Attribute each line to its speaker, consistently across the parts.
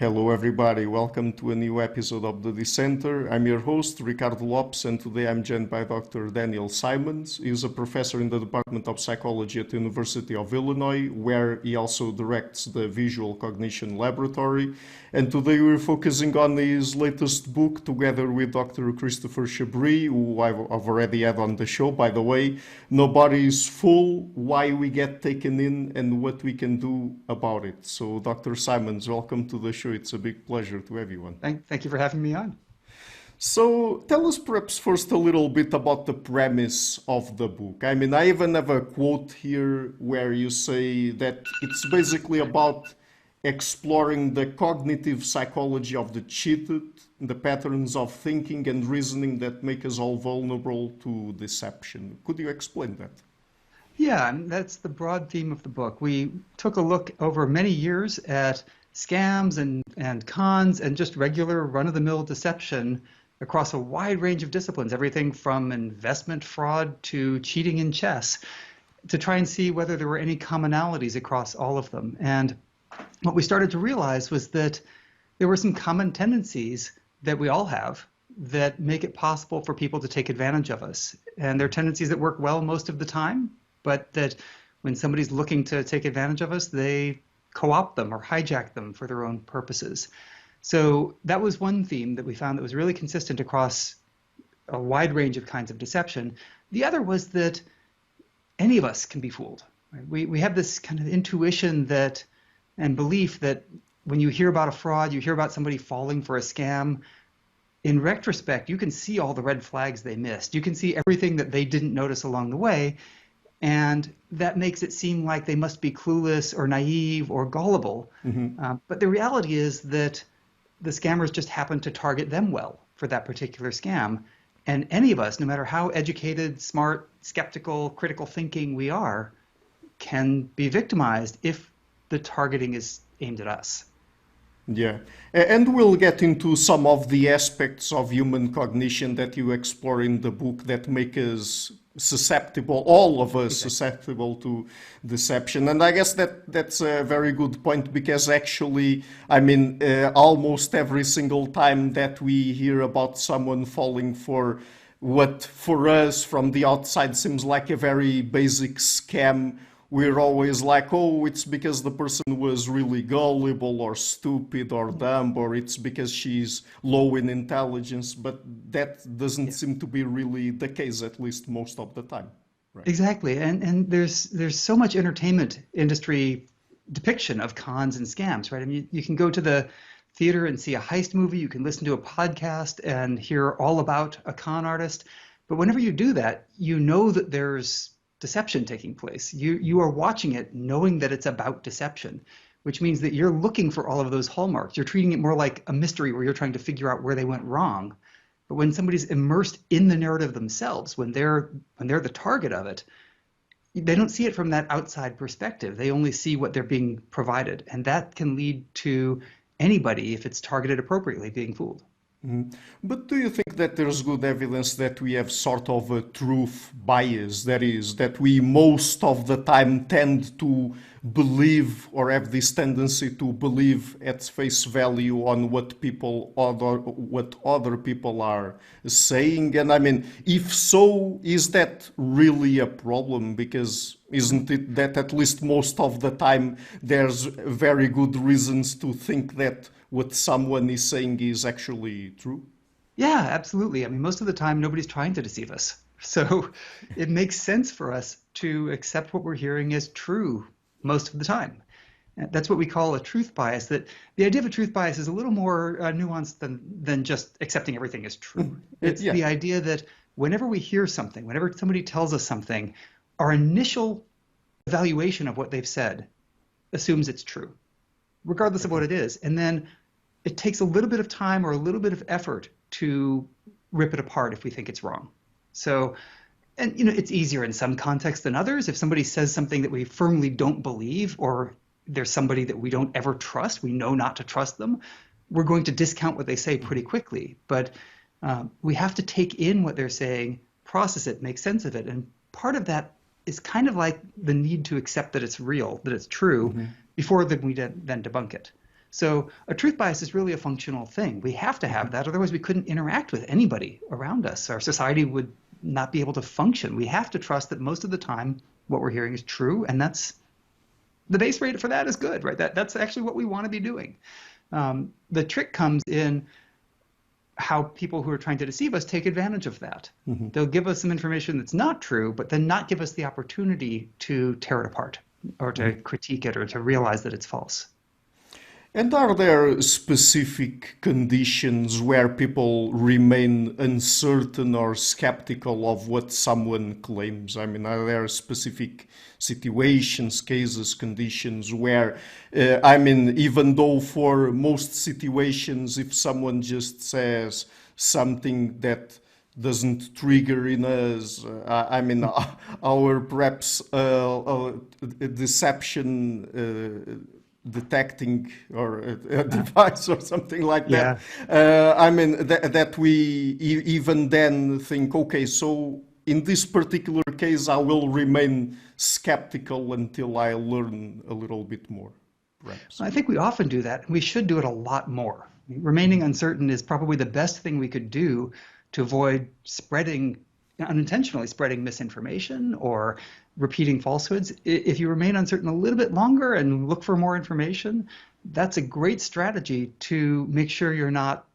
Speaker 1: Hello, everybody. Welcome to a new episode of the Dissenter. I'm your host, Ricardo Lopes, and today I'm joined by Dr. Daniel Simons. He's a professor in the Department of Psychology at the University of Illinois, where he also directs the Visual Cognition Laboratory. And today we're focusing on his latest book, together with Dr. Christopher Chabris, who I've already had on the show, by the way. Nobody is Full, Why We Get Taken In, and What We Can Do About It. So, Dr. Simons, welcome to the show. It's a big pleasure to have you on.
Speaker 2: Thank you for having me on.
Speaker 1: So tell us perhaps first a little bit about the premise of the book. I mean, I even have a quote here where you say that it's basically about exploring the cognitive psychology of the cheated, the patterns of thinking and reasoning that make us all vulnerable to deception. Could you explain that?
Speaker 2: Yeah, and that's the broad theme of the book. We took a look over many years at scams and cons and just regular run-of-the-mill deception across a wide range of disciplines, everything from investment fraud to cheating in chess, to try and see whether there were any commonalities across all of them. And what we started to realize was that there were some common tendencies that we all have that make it possible for people to take advantage of us. And they're tendencies that work well most of the time, but that when somebody's looking to take advantage of us, they co-opt them or hijack them for their own purposes. So that was one theme that we found that was really consistent across a wide range of kinds of deception. The other was that any of us can be fooled. Right? We have this kind of intuition that and belief that when you hear about a fraud, you hear about somebody falling for a scam, in retrospect, you can see all the red flags they missed. You can see everything that they didn't notice along the way. And that makes it seem like they must be clueless or naive or gullible. But the reality is that the scammers just happen to target them well for that particular scam. And any of us, no matter how educated, smart, skeptical, critical thinking we are, can be victimized if the targeting is aimed at us.
Speaker 1: Yeah, and we'll get into some of the aspects of human cognition that you explore in the book that make us susceptible, all of us susceptible to deception. And I guess that's a very good point, because actually, I mean, almost every single time that we hear about someone falling for what for us from the outside seems like a very basic scam, we're always like, oh, it's because the person was really gullible or stupid or dumb, or it's because she's low in intelligence. But that doesn't seem to be really the case, at least most of the time. Right?
Speaker 2: Exactly. And there's so much entertainment industry depiction of cons and scams, right? I mean, you can go to the theater and see a heist movie. You can listen to a podcast and hear all about a con artist. But whenever you do that, you know that there's deception taking place. You are watching it knowing that it's about deception, which means that you're looking for all of those hallmarks. You're treating it more like a mystery where you're trying to figure out where they went wrong. But when somebody's immersed in the narrative themselves, when they're the target of it, they don't see it from that outside perspective. They only see what they're being provided. And that can lead to anybody, if it's targeted appropriately, being fooled.
Speaker 1: But do you think that there's good evidence that we have sort of a truth bias? That is, that we most of the time tend to believe or have this tendency to believe at face value on what other people are saying? And I mean, if so, is that really a problem? Because isn't it that at least most of the time there's very good reasons to think that what someone is saying is actually true?
Speaker 2: Yeah, absolutely. I mean, most of the time, nobody's trying to deceive us. So it makes sense for us to accept what we're hearing as true most of the time. That's what we call a truth bias. That the idea of a truth bias is a little more nuanced than just accepting everything as true. It's the idea that whenever we hear something, whenever somebody tells us something, our initial evaluation of what they've said assumes it's true, regardless of what it is. And then it takes a little bit of time or a little bit of effort to rip it apart if we think it's wrong. So, and it's easier in some contexts than others. If somebody says something that we firmly don't believe, or there's somebody that we don't ever trust, we know not to trust them, we're going to discount what they say pretty quickly. But we have to take in what they're saying, process it, make sense of it. And part of that is kind of like the need to accept that it's real, that it's true, before we then debunk it. So a truth bias is really a functional thing. We have to have that, otherwise we couldn't interact with anybody around us. Our society would not be able to function. We have to trust that most of the time what we're hearing is true, and that's the base rate for that is good, right? That's actually what we want to be doing. The trick comes in how people who are trying to deceive us take advantage of that. They'll give us some information that's not true, but then not give us the opportunity to tear it apart or to critique it or to realize that it's false.
Speaker 1: And are there specific conditions where people remain uncertain or skeptical of what someone claims? I mean, are there specific situations, cases, conditions where, even though for most situations, if someone just says something that doesn't trigger in us, our perhaps deception detecting or a device or something like that. That we even then think, okay, so in this particular case, I will remain skeptical until I learn a little bit more, perhaps.
Speaker 2: I think we often do that. We should do it a lot more. Remaining uncertain is probably the best thing we could do to avoid unintentionally spreading misinformation or repeating falsehoods. If you remain uncertain a little bit longer and look for more information, that's a great strategy to make sure you're not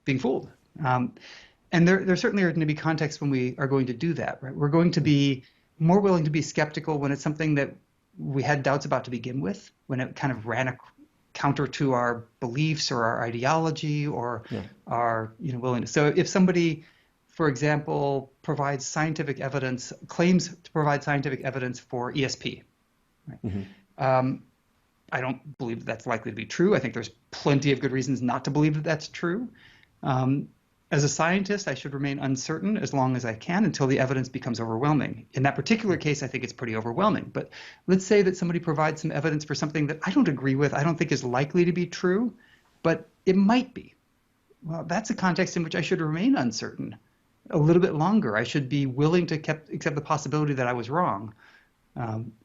Speaker 2: being fooled. And there certainly are going to be contexts when we are going to do that, right? We're going to be more willing to be skeptical when it's something that we had doubts about to begin with, when it kind of ran counter to our beliefs or our ideology or our willingness. So if somebody, for example, provides scientific evidence, claims to provide scientific evidence for ESP, right? I don't believe that that's likely to be true. I think there's plenty of good reasons not to believe that that's true. As a scientist, I should remain uncertain as long as I can until the evidence becomes overwhelming. In that particular case, I think it's pretty overwhelming. But let's say that somebody provides some evidence for something that I don't agree with, I don't think is likely to be true, but it might be. Well, that's a context in which I should remain uncertain a little bit longer. I should be willing to accept the possibility that I was wrong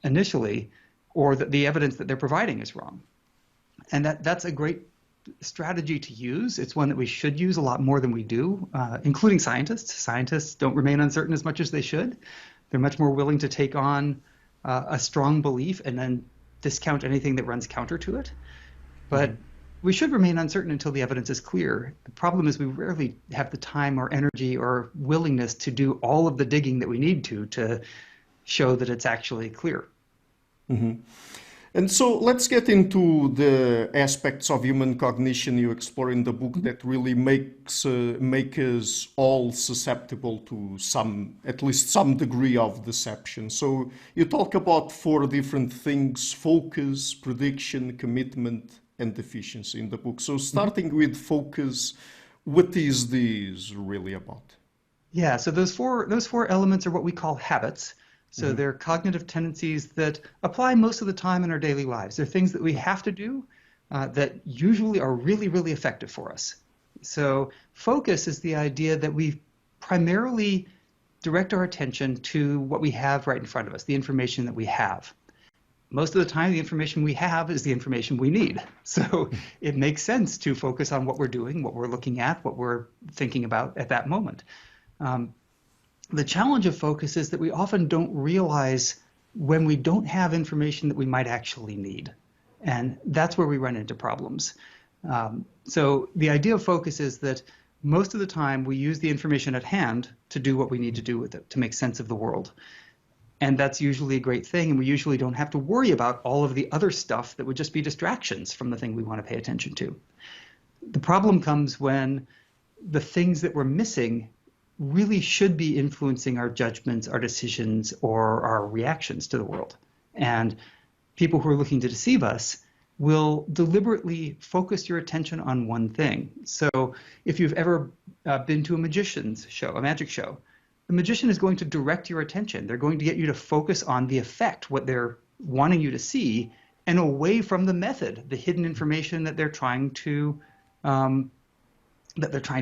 Speaker 2: initially, or that the evidence that they're providing is wrong. And that's a great strategy to use. It's one that we should use a lot more than we do, including scientists. Scientists don't remain uncertain as much as they should. They're much more willing to take on a strong belief and then discount anything that runs counter to it. But we should remain uncertain until the evidence is clear. The problem is we rarely have the time or energy or willingness to do all of the digging that we need to show that it's actually clear.
Speaker 1: And so let's get into the aspects of human cognition you explore in the book that really make us all susceptible to at least some degree of deception. So you talk about 4 different things: focus, prediction, commitment, and efficiency in the book. So starting with focus, what is this really about?
Speaker 2: Yeah, so those four elements are what we call habits. So they're cognitive tendencies that apply most of the time in our daily lives. They're things that we have to do that usually are really, really effective for us. So focus is the idea that we primarily direct our attention to what we have right in front of us, the information that we have. Most of the time, the information we have is the information we need. So it makes sense to focus on what we're doing, what we're looking at, what we're thinking about at that moment. The challenge of focus is that we often don't realize when we don't have information that we might actually need. And that's where we run into problems. So the idea of focus is that most of the time we use the information at hand to do what we need to do with it, to make sense of the world. And that's usually a great thing, and we usually don't have to worry about all of the other stuff that would just be distractions from the thing we want to pay attention to. The problem comes when the things that we're missing really should be influencing our judgments, our decisions, or our reactions to the world. And people who are looking to deceive us will deliberately focus your attention on one thing. So if you've ever been to a magician's show, a magic show, the magician is going to direct your attention. They're going to get you to focus on the effect, what they're wanting you to see, and away from the method, the hidden information that they're trying to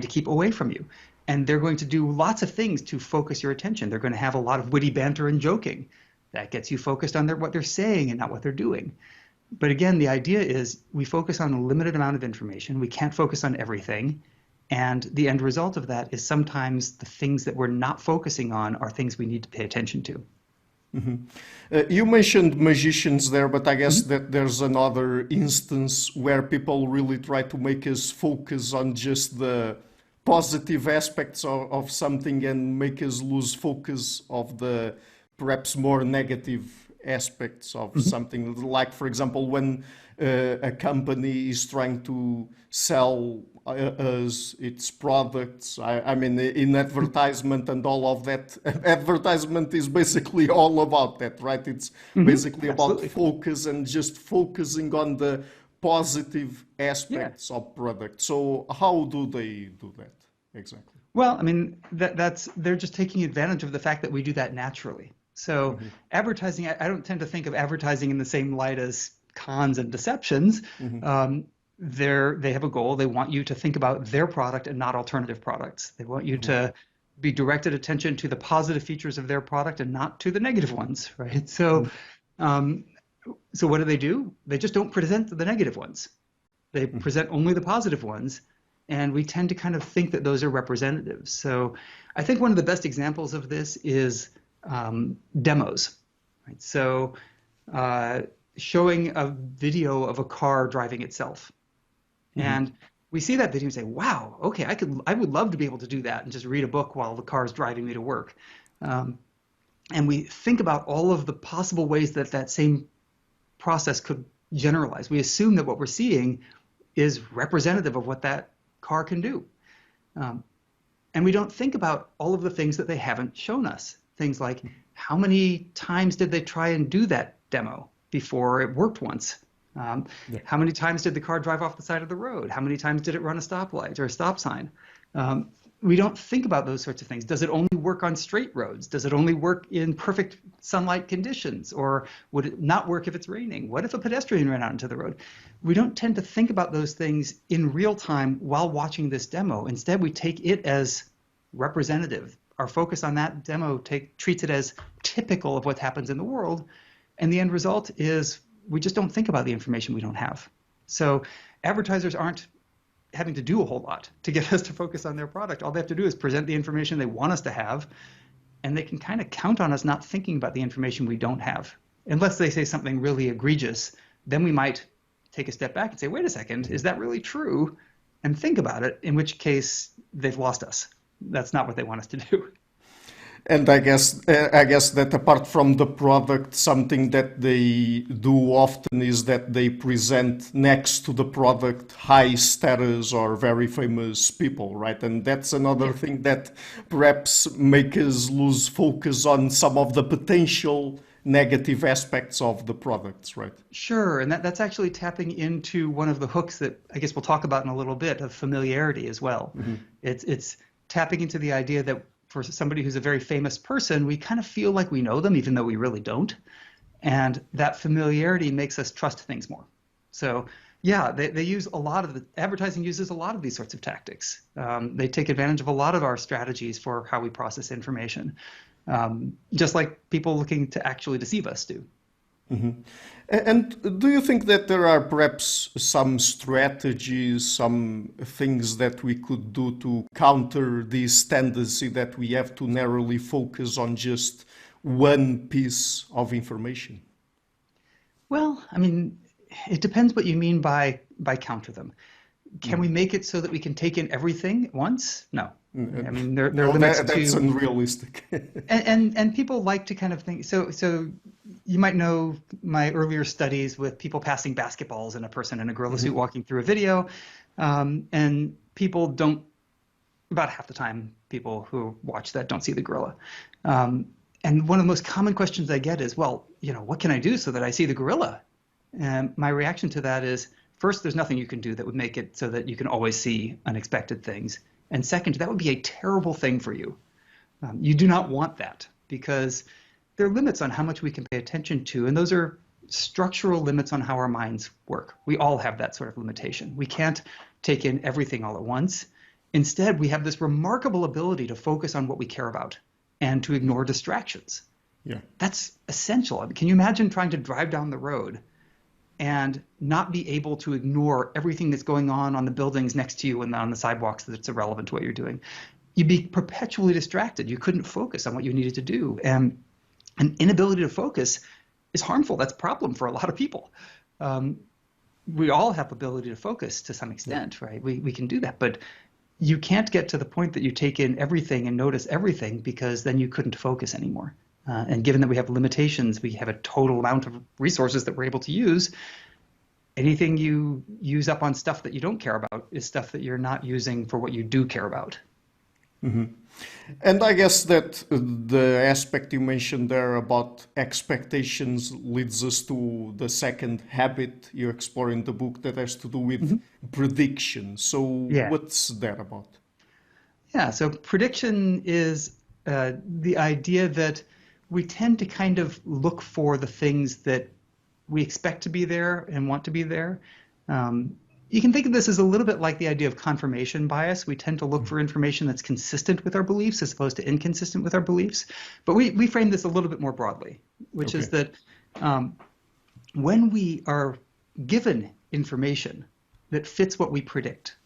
Speaker 2: keep away from you. And they're going to do lots of things to focus your attention. They're going to have a lot of witty banter and joking. That gets you focused on what they're saying and not what they're doing. But again, the idea is we focus on a limited amount of information. We can't focus on everything. And the end result of that is sometimes the things that we're not focusing on are things we need to pay attention to.
Speaker 1: You mentioned magicians there, but I guess that there's another instance where people really try to make us focus on just the positive aspects of something and make us lose focus of the perhaps more negative aspects of something. Like, for example, when a company is trying to sell us its products. I mean, in advertisement and all of that, advertisement is basically all about that, right? It's basically about focus and just focusing on the positive aspects of product. So how do they do that exactly?
Speaker 2: Well, I mean, they're just taking advantage of the fact that we do that naturally. So advertising, I don't tend to think of advertising in the same light as cons and deceptions. They have a goal. They want you to think about their product and not alternative products. They want you to be directed attention to the positive features of their product and not to the negative ones, right? So, so what do? They just don't present the negative ones. They present only the positive ones, and we tend to kind of think that those are representatives. So I think one of the best examples of this is demos, right? So showing a video of a car driving itself. And we see that video and say, wow, okay, I would love to be able to do that and just read a book while the car is driving me to work. And we think about all of the possible ways that that same process could generalize. We assume that what we're seeing is representative of what that car can do. And we don't think about all of the things that they haven't shown us. Things like, how many times did they try and do that demo before it worked once? How many times did the car drive off the side of the road? How many times did it run a stoplight or a stop sign? We don't think about those sorts of things. Does it only work on straight roads? Does it only work in perfect sunlight conditions? Or would it not work if it's raining? What if a pedestrian ran out into the road? We don't tend to think about those things in real time while watching this demo. Instead, we take it as representative. Our focus on that demo treats it as typical of what happens in the world. And the end result is we just don't think about the information we don't have. So advertisers aren't having to do a whole lot to get us to focus on their product. All they have to do is present the information they want us to have, and they can kind of count on us not thinking about the information we don't have. Unless they say something really egregious, then we might take a step back and say, wait a second, is that really true? And think about it, in which case they've lost us. That's not what they want us to do.
Speaker 1: And I guess that apart from the product, something that they do often is that they present next to the product high status or very famous people, right? And that's another thing that perhaps makes us lose focus on some of the potential negative aspects of the products, right?
Speaker 2: Sure, and that's actually tapping into one of the hooks that I guess we'll talk about in a little bit, of familiarity as well. It's tapping into the idea that for somebody who's a very famous person, we kind of feel like we know them, even though we really don't. And that familiarity makes us trust things more. So yeah, they use a lot of the advertising uses a lot of these sorts of tactics. They take advantage of a lot of our strategies for how we process information, just like people looking to actually deceive us do.
Speaker 1: And do you think that there are perhaps some strategies, some things that we could do to counter this tendency that we have to narrowly focus on just one piece of information?
Speaker 2: Well, I mean, it depends what you mean by counter them. Can we make it so that we can take in everything at once? No. I mean, there are limits to...
Speaker 1: That's unrealistic.
Speaker 2: and people like to kind of think... So you might know my earlier studies with people passing basketballs and a person in a gorilla suit walking through a video. And people don't... About half the time, people who watch that don't see the gorilla. And one of the most common questions I get is, well, what can I do so that I see the gorilla? And my reaction to that is, first, there's nothing you can do that would make it so that you can always see unexpected things. And second, that would be a terrible thing for you. You do not want that, because there are limits on how much we can pay attention to, and those are structural limits on how our minds work. We all have that sort of limitation. We can't take in everything all at once. Instead, we have this remarkable ability to focus on what we care about and to ignore distractions.
Speaker 1: Yeah.
Speaker 2: That's essential. Can you imagine trying to drive down the road and not be able to ignore everything that's going on the buildings next to you and on the sidewalks that's irrelevant to what you're doing. You'd be perpetually distracted. You couldn't focus on what you needed to do. And an inability to focus is harmful. That's a problem for a lot of people. We all have ability to focus to some extent, right? We can do that, but you can't get to the point that you take in everything and notice everything, because then you couldn't focus anymore. And given that we have limitations, we have a total amount of resources that we're able to use. Anything you use up on stuff that you don't care about is stuff that you're not using for what you do care about.
Speaker 1: Mm-hmm. And I guess that the aspect you mentioned there about expectations leads us to the second habit you explore in the book, that has to do with prediction. So what's that about?
Speaker 2: Yeah, so prediction is the idea that we tend to kind of look for the things that we expect to be there and want to be there. You can think of this as a little bit like the idea of confirmation bias. We tend to look for information that's consistent with our beliefs as opposed to inconsistent with our beliefs. But we frame this a little bit more broadly, which is that when we are given information that fits what we predict,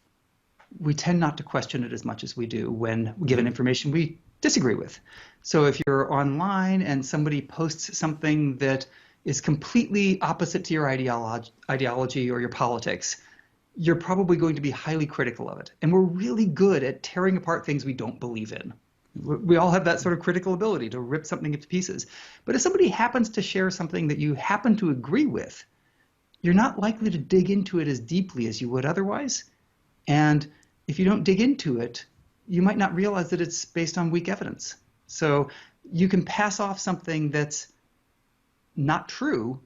Speaker 2: we tend not to question it as much as we do when given information we disagree with. So if you're online and somebody posts something that is completely opposite to your ideology or your politics, you're probably going to be highly critical of it. And we're really good at tearing apart things we don't believe in. We all have that sort of critical ability to rip something into pieces. But if somebody happens to share something that you happen to agree with, you're not likely to dig into it as deeply as you would otherwise. And if you don't dig into it, you might not realize that it's based on weak evidence. So you can pass off something that's not true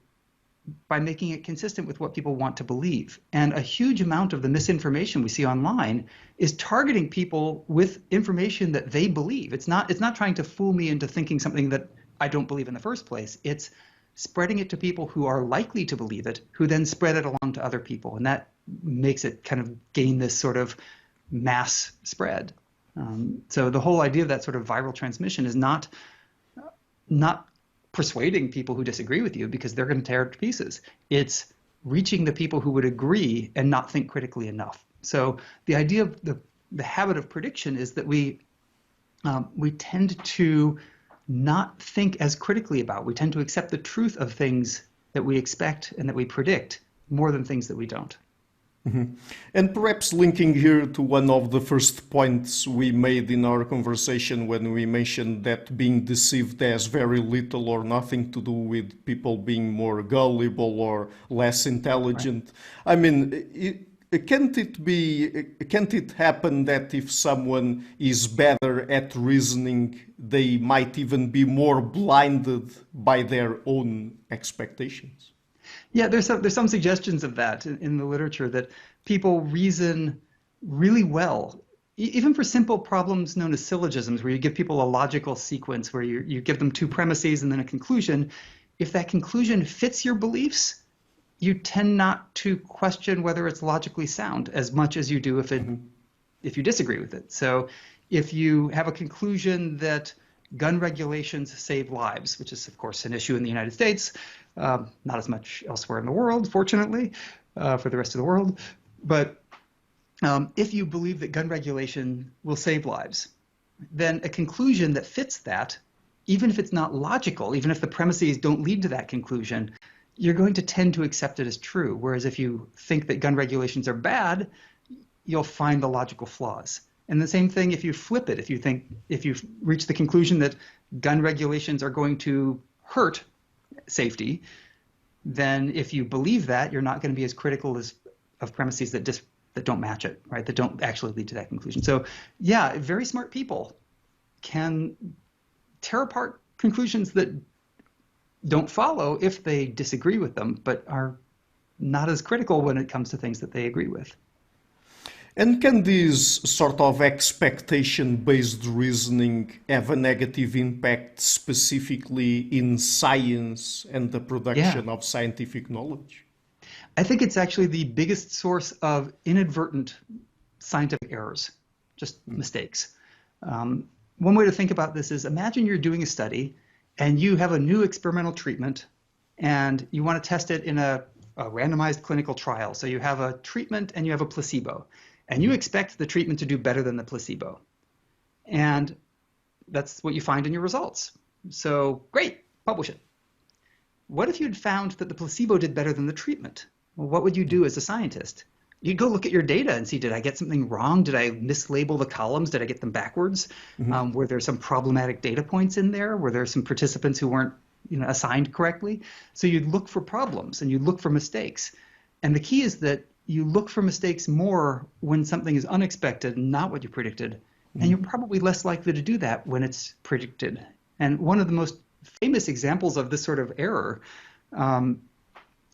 Speaker 2: by making it consistent with what people want to believe. And a huge amount of the misinformation we see online is targeting people with information that they believe. It's not trying to fool me into thinking something that I don't believe in the first place. It's spreading it to people who are likely to believe it, who then spread it along to other people. And that makes it kind of gain this sort of mass spread. So the whole idea of that sort of viral transmission is not persuading people who disagree with you because they're going to tear it to pieces. It's reaching the people who would agree and not think critically enough. So the idea of the habit of prediction is that we tend to not think as critically about. We tend to accept the truth of things that we expect and that we predict more than things that we don't.
Speaker 1: Mm-hmm. And perhaps linking here to one of the first points we made in our conversation when we mentioned that being deceived has very little or nothing to do with people being more gullible or less intelligent. Right. I mean, can't it happen that if someone is better at reasoning, they might even be more blinded by their own expectations?
Speaker 2: Yeah, there's some suggestions of that in the literature, that people reason really well, even for simple problems known as syllogisms, where you give people a logical sequence, where you give them two premises and then a conclusion. If that conclusion fits your beliefs, you tend not to question whether it's logically sound as much as you do if you disagree with it. So if you have a conclusion that gun regulations save lives, which is, of course, an issue in the United States, not as much elsewhere in the world, fortunately, for the rest of the world. But if you believe that gun regulation will save lives, then a conclusion that fits that, even if it's not logical, even if the premises don't lead to that conclusion, you're going to tend to accept it as true. Whereas if you think that gun regulations are bad, you'll find the logical flaws. And the same thing if you flip it, if you reach the conclusion that gun regulations are going to hurt safety, then if you believe that, you're not going to be as critical of premises that don't match it, right? That don't actually lead to that conclusion. So yeah, very smart people can tear apart conclusions that don't follow if they disagree with them, but are not as critical when it comes to things that they agree with.
Speaker 1: And can this sort of expectation-based reasoning have a negative impact specifically in science and the production of scientific knowledge?
Speaker 2: I think it's actually the biggest source of inadvertent scientific errors, just mistakes. One way to think about this is, imagine you're doing a study and you have a new experimental treatment and you want to test it in a a randomized clinical trial. So you have a treatment and you have a placebo, and you expect the treatment to do better than the placebo. And that's what you find in your results. So great, publish it. What if you'd found that the placebo did better than the treatment? Well, what would you do as a scientist? You'd go look at your data and see, did I get something wrong? Did I mislabel the columns? Did I get them backwards? Were there some problematic data points in there? Were there some participants who weren't assigned correctly? So you'd look for problems and you'd look for mistakes. And the key is that you look for mistakes more when something is unexpected, not what you predicted. And you're probably less likely to do that when it's predicted. And one of the most famous examples of this sort of error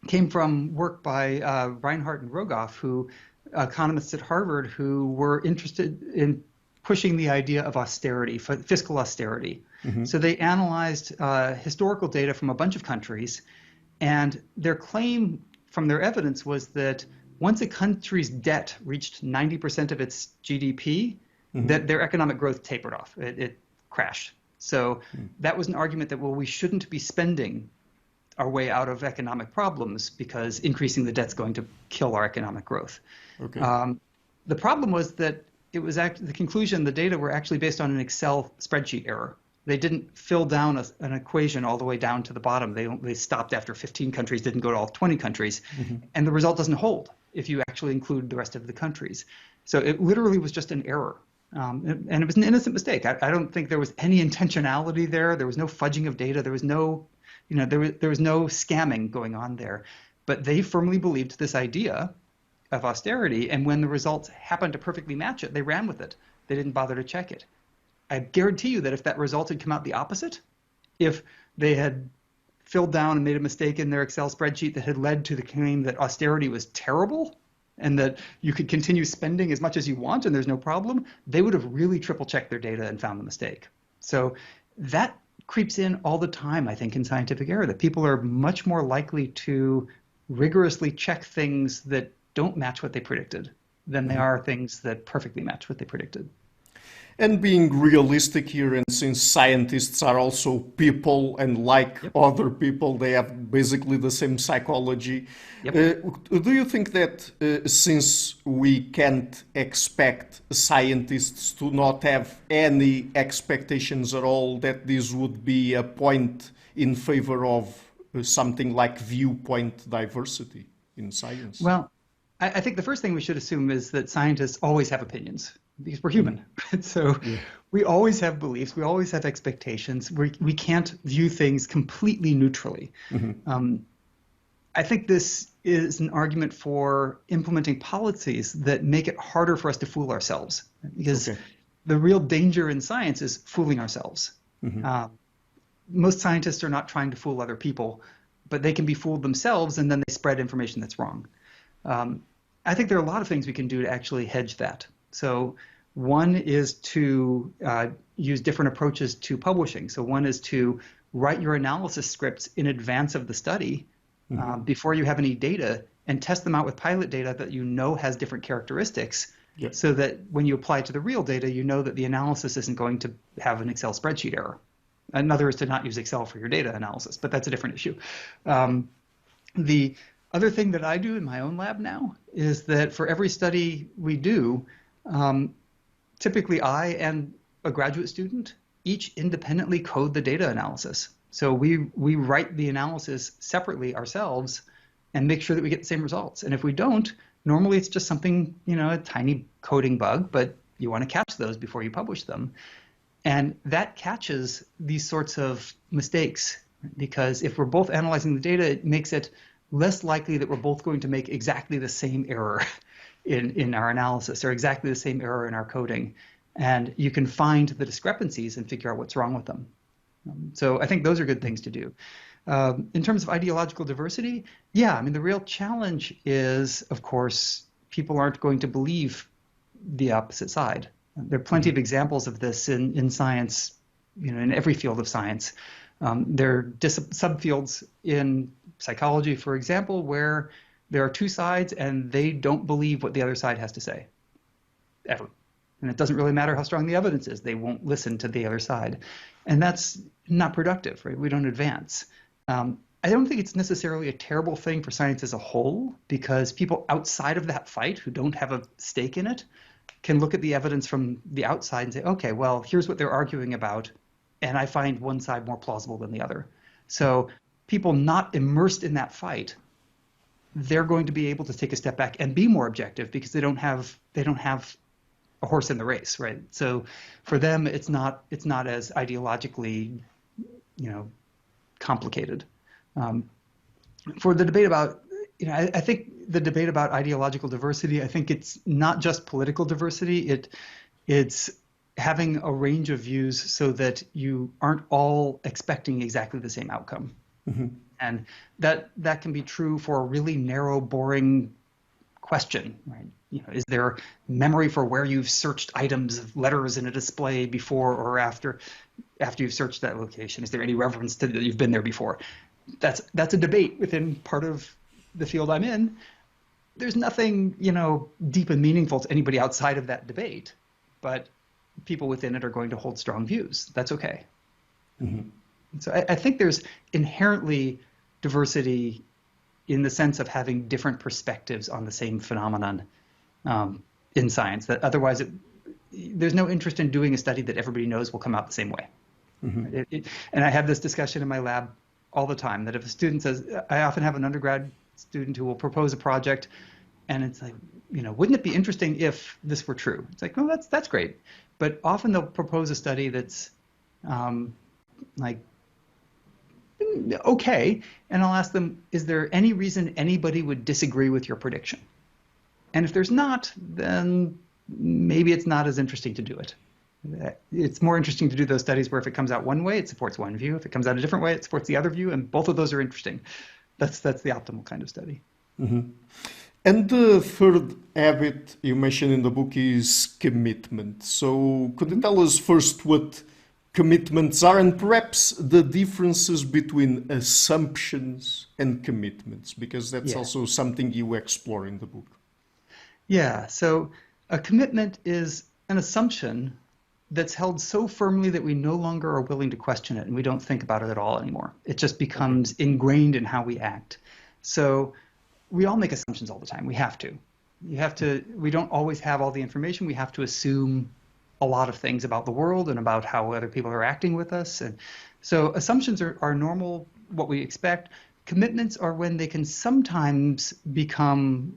Speaker 2: came from work by Reinhardt and Rogoff, who economists at Harvard who were interested in pushing the idea of austerity, fiscal austerity. So they analyzed historical data from a bunch of countries, and their claim from their evidence was that once a country's debt reached 90% of its GDP, that their economic growth tapered off. It crashed. So that was an argument that, well, we shouldn't be spending our way out of economic problems because increasing the debt's going to kill our economic growth.
Speaker 1: Okay.
Speaker 2: The problem was that it was the conclusion, the data were actually based on an Excel spreadsheet error. They didn't fill down an equation all the way down to the bottom. They stopped after 15 countries, didn't go to all 20 countries. And the result doesn't hold if you actually include the rest of the countries. So it literally was just an error. And it was an innocent mistake. I don't think there was any intentionality there. There was no fudging of data. There was no, there was no scamming going on there. But they firmly believed this idea of austerity, and when the results happened to perfectly match it, they ran with it. They didn't bother to check it. I guarantee you that if that result had come out the opposite, if they had filled down and made a mistake in their Excel spreadsheet that had led to the claim that austerity was terrible and that you could continue spending as much as you want and there's no problem, they would have really triple checked their data and found the mistake. So that creeps in all the time, I think, in scientific error, that people are much more likely to rigorously check things that don't match what they predicted than they are things that perfectly match what they predicted.
Speaker 1: And being realistic here, and since scientists are also people and like other people, they have basically the same psychology. Do you think that since we can't expect scientists to not have any expectations at all, that this would be a point in favor of something like viewpoint diversity in science?
Speaker 2: Well, I think the first thing we should assume is that scientists always have opinions, because we're human. So we always have beliefs, we always have expectations. We can't view things completely neutrally. I think this is an argument for implementing policies that make it harder for us to fool ourselves, because the real danger in science is fooling ourselves. Most scientists are not trying to fool other people, but they can be fooled themselves and then they spread information that's wrong. I think there are a lot of things we can do to actually hedge that. So one is to use different approaches to publishing. So one is to write your analysis scripts in advance of the study before you have any data, and test them out with pilot data that you know has different characteristics, so that when you apply it to the real data, you know that the analysis isn't going to have an Excel spreadsheet error. Another is to not use Excel for your data analysis, but that's a different issue. The other thing that I do in my own lab now is that for every study we do, typically I and a graduate student each independently code the data analysis. So we write the analysis separately ourselves and make sure that we get the same results. And if we don't, normally it's just something, a tiny coding bug, but you want to catch those before you publish them. And that catches these sorts of mistakes, because if we're both analyzing the data, it makes it less likely that we're both going to make exactly the same error in our analysis, or exactly the same error in our coding. And you can find the discrepancies and figure out what's wrong with them. So I think those are good things to do. In terms of ideological diversity, the real challenge is, of course, people aren't going to believe the opposite side. There are plenty of examples of this in science, in every field of science. There are subfields in psychology, for example, where there are two sides and they don't believe what the other side has to say, ever. And it doesn't really matter how strong the evidence is. They won't listen to the other side. And that's not productive, right? We don't advance. I don't think it's necessarily a terrible thing for science as a whole, because people outside of that fight who don't have a stake in it can look at the evidence from the outside and say, okay, well, here's what they're arguing about, and I find one side more plausible than the other. So people not immersed in that fight, they're going to be able to take a step back and be more objective because they don't have a horse in the race, right? So for them, it's not as ideologically, complicated. For the debate about, I think the debate about ideological diversity, I think it's not just political diversity. It's having a range of views so that you aren't all expecting exactly the same outcome. Mm-hmm. And that can be true for a really narrow, boring question, right? Is there memory for where you've searched items of letters in a display before or after you've searched that location? Is there any reference to that you've been there before? That's a debate within part of the field I'm in. There's nothing, deep and meaningful to anybody outside of that debate, but people within it are going to hold strong views. That's okay. Mm-hmm. So I think there's inherently diversity in the sense of having different perspectives on the same phenomenon in science, that otherwise there's no interest in doing a study that everybody knows will come out the same way. Mm-hmm. And I have this discussion in my lab all the time, that if a student says, I often have an undergrad student who will propose a project, and it's like, wouldn't it be interesting if this were true? It's like, well, that's great. But often they'll propose a study that's okay, and I'll ask them, is there any reason anybody would disagree with your prediction? And if there's not, then maybe it's not as interesting to do it. It's more interesting to do those studies where if it comes out one way, it supports one view. If it comes out a different way, it supports the other view, and both of those are interesting. That's the optimal kind of study.
Speaker 1: Mm-hmm. And the third habit you mentioned in the book is commitment. So could you tell us first what commitments are, and perhaps the differences between assumptions and commitments, because that's also something you explore in the book.
Speaker 2: Yeah, so a commitment is an assumption that's held so firmly that we no longer are willing to question it, and we don't think about it at all anymore. It just becomes ingrained in how we act. So we all make assumptions all the time. We have to. We don't always have all the information. We have to assume a lot of things about the world and about how other people are acting with us. And so assumptions are normal, what we expect. Commitments are when they can sometimes become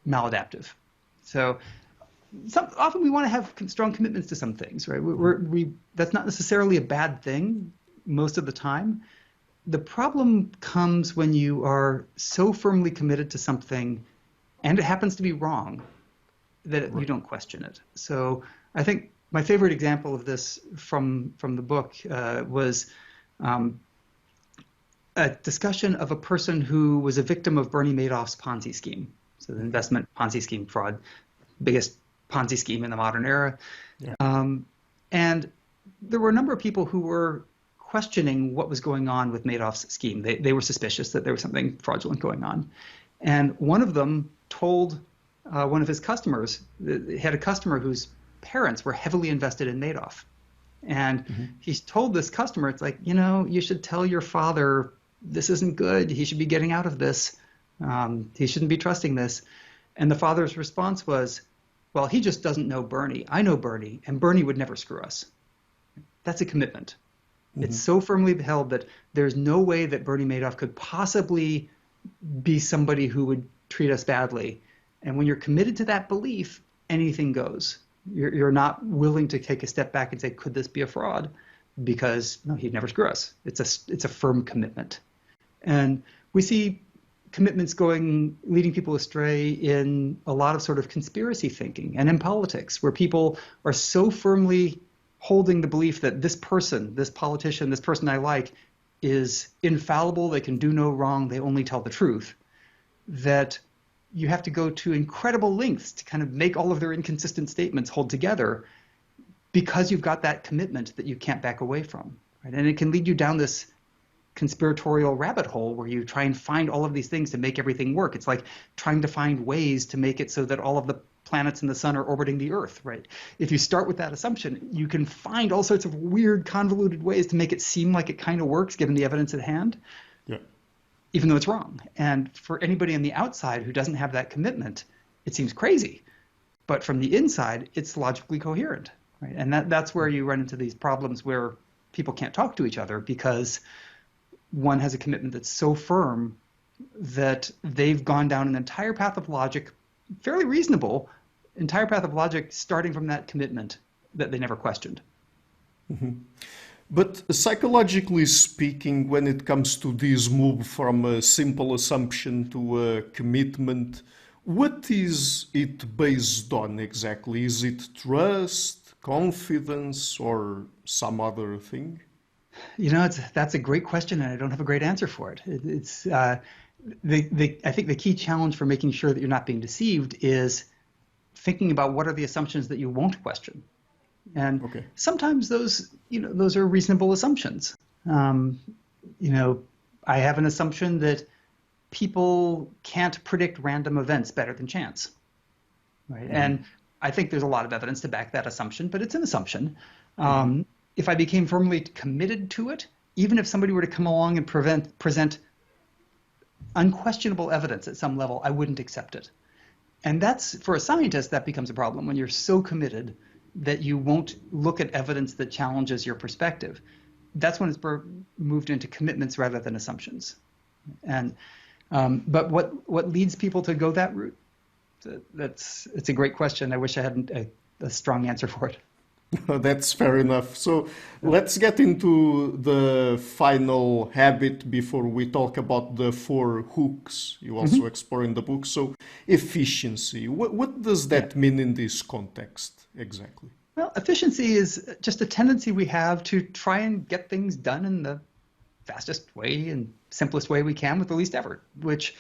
Speaker 2: maladaptive. So often we want to have strong commitments to some things, right? That's not necessarily a bad thing most of the time. The problem comes when you are so firmly committed to something and it happens to be wrong that you don't question it. So I think my favorite example of this from the book was a discussion of a person who was a victim of Bernie Madoff's Ponzi scheme. So the investment Ponzi scheme fraud, biggest Ponzi scheme in the modern era. Yeah. And there were a number of people who were questioning what was going on with Madoff's scheme. They were suspicious that there was something fraudulent going on. And one of them told one of his customers, he had a customer whose parents were heavily invested in Madoff. And he told this customer, it's like, you should tell your father this isn't good. He should be getting out of this. He shouldn't be trusting this. And the father's response was, well, he just doesn't know Bernie. I know Bernie, and Bernie would never screw us. That's a commitment. Mm-hmm. It's so firmly held that there's no way that Bernie Madoff could possibly be somebody who would treat us badly. And when you're committed to that belief, anything goes. You're not willing to take a step back and say, could this be a fraud? Because no, he'd never screw us. It's a firm commitment. And we see commitments leading people astray in a lot of sort of conspiracy thinking and in politics, where people are so firmly holding the belief that this person, this politician, this person I like is infallible, they can do no wrong, they only tell the truth, that you have to go to incredible lengths to kind of make all of their inconsistent statements hold together because you've got that commitment that you can't back away from. Right? And it can lead you down this conspiratorial rabbit hole where you try and find all of these things to make everything work. It's like trying to find ways to make it so that all of the planets in the sun are orbiting the Earth, right? If you start with that assumption, you can find all sorts of weird, convoluted ways to make it seem like it kind of works given the evidence at hand,
Speaker 1: Yeah.
Speaker 2: even though it's wrong. And for anybody on the outside who doesn't have that commitment, it seems crazy. But from the inside, it's logically coherent, right? And that's where you run into these problems where people can't talk to each other because one has a commitment that's so firm that they've gone down an entire path of logic, fairly reasonable, entire path of logic starting from that commitment that they never questioned.
Speaker 1: But psychologically speaking, when it comes to this move from a simple assumption to a commitment, what is it based on exactly? Is it trust, confidence, or some other thing?
Speaker 2: You know, that's a great question, and I don't have a great answer for it. I think the key challenge for making sure that you're not being deceived is thinking about what are the assumptions that you won't question. And
Speaker 1: Okay.
Speaker 2: sometimes those are reasonable assumptions. I have an assumption that people can't predict random events better than chance, right? And I think there's a lot of evidence to back that assumption, but it's an assumption. If I became firmly committed to it, even if somebody were to come along and present unquestionable evidence at some level, I wouldn't accept it. And that's, for a scientist, that becomes a problem when you're so committed that you won't look at evidence that challenges your perspective. That's when it's moved into commitments rather than assumptions. And but what leads people to go that route? It's a great question. I wish I had a strong answer for it.
Speaker 1: That's fair enough. So let's get into the final habit before we talk about the 4 hooks you also explore in the book. So efficiency, what does that mean in this context exactly?
Speaker 2: Well, efficiency is just a tendency we have to try and get things done in the fastest way and simplest way we can with the least effort, which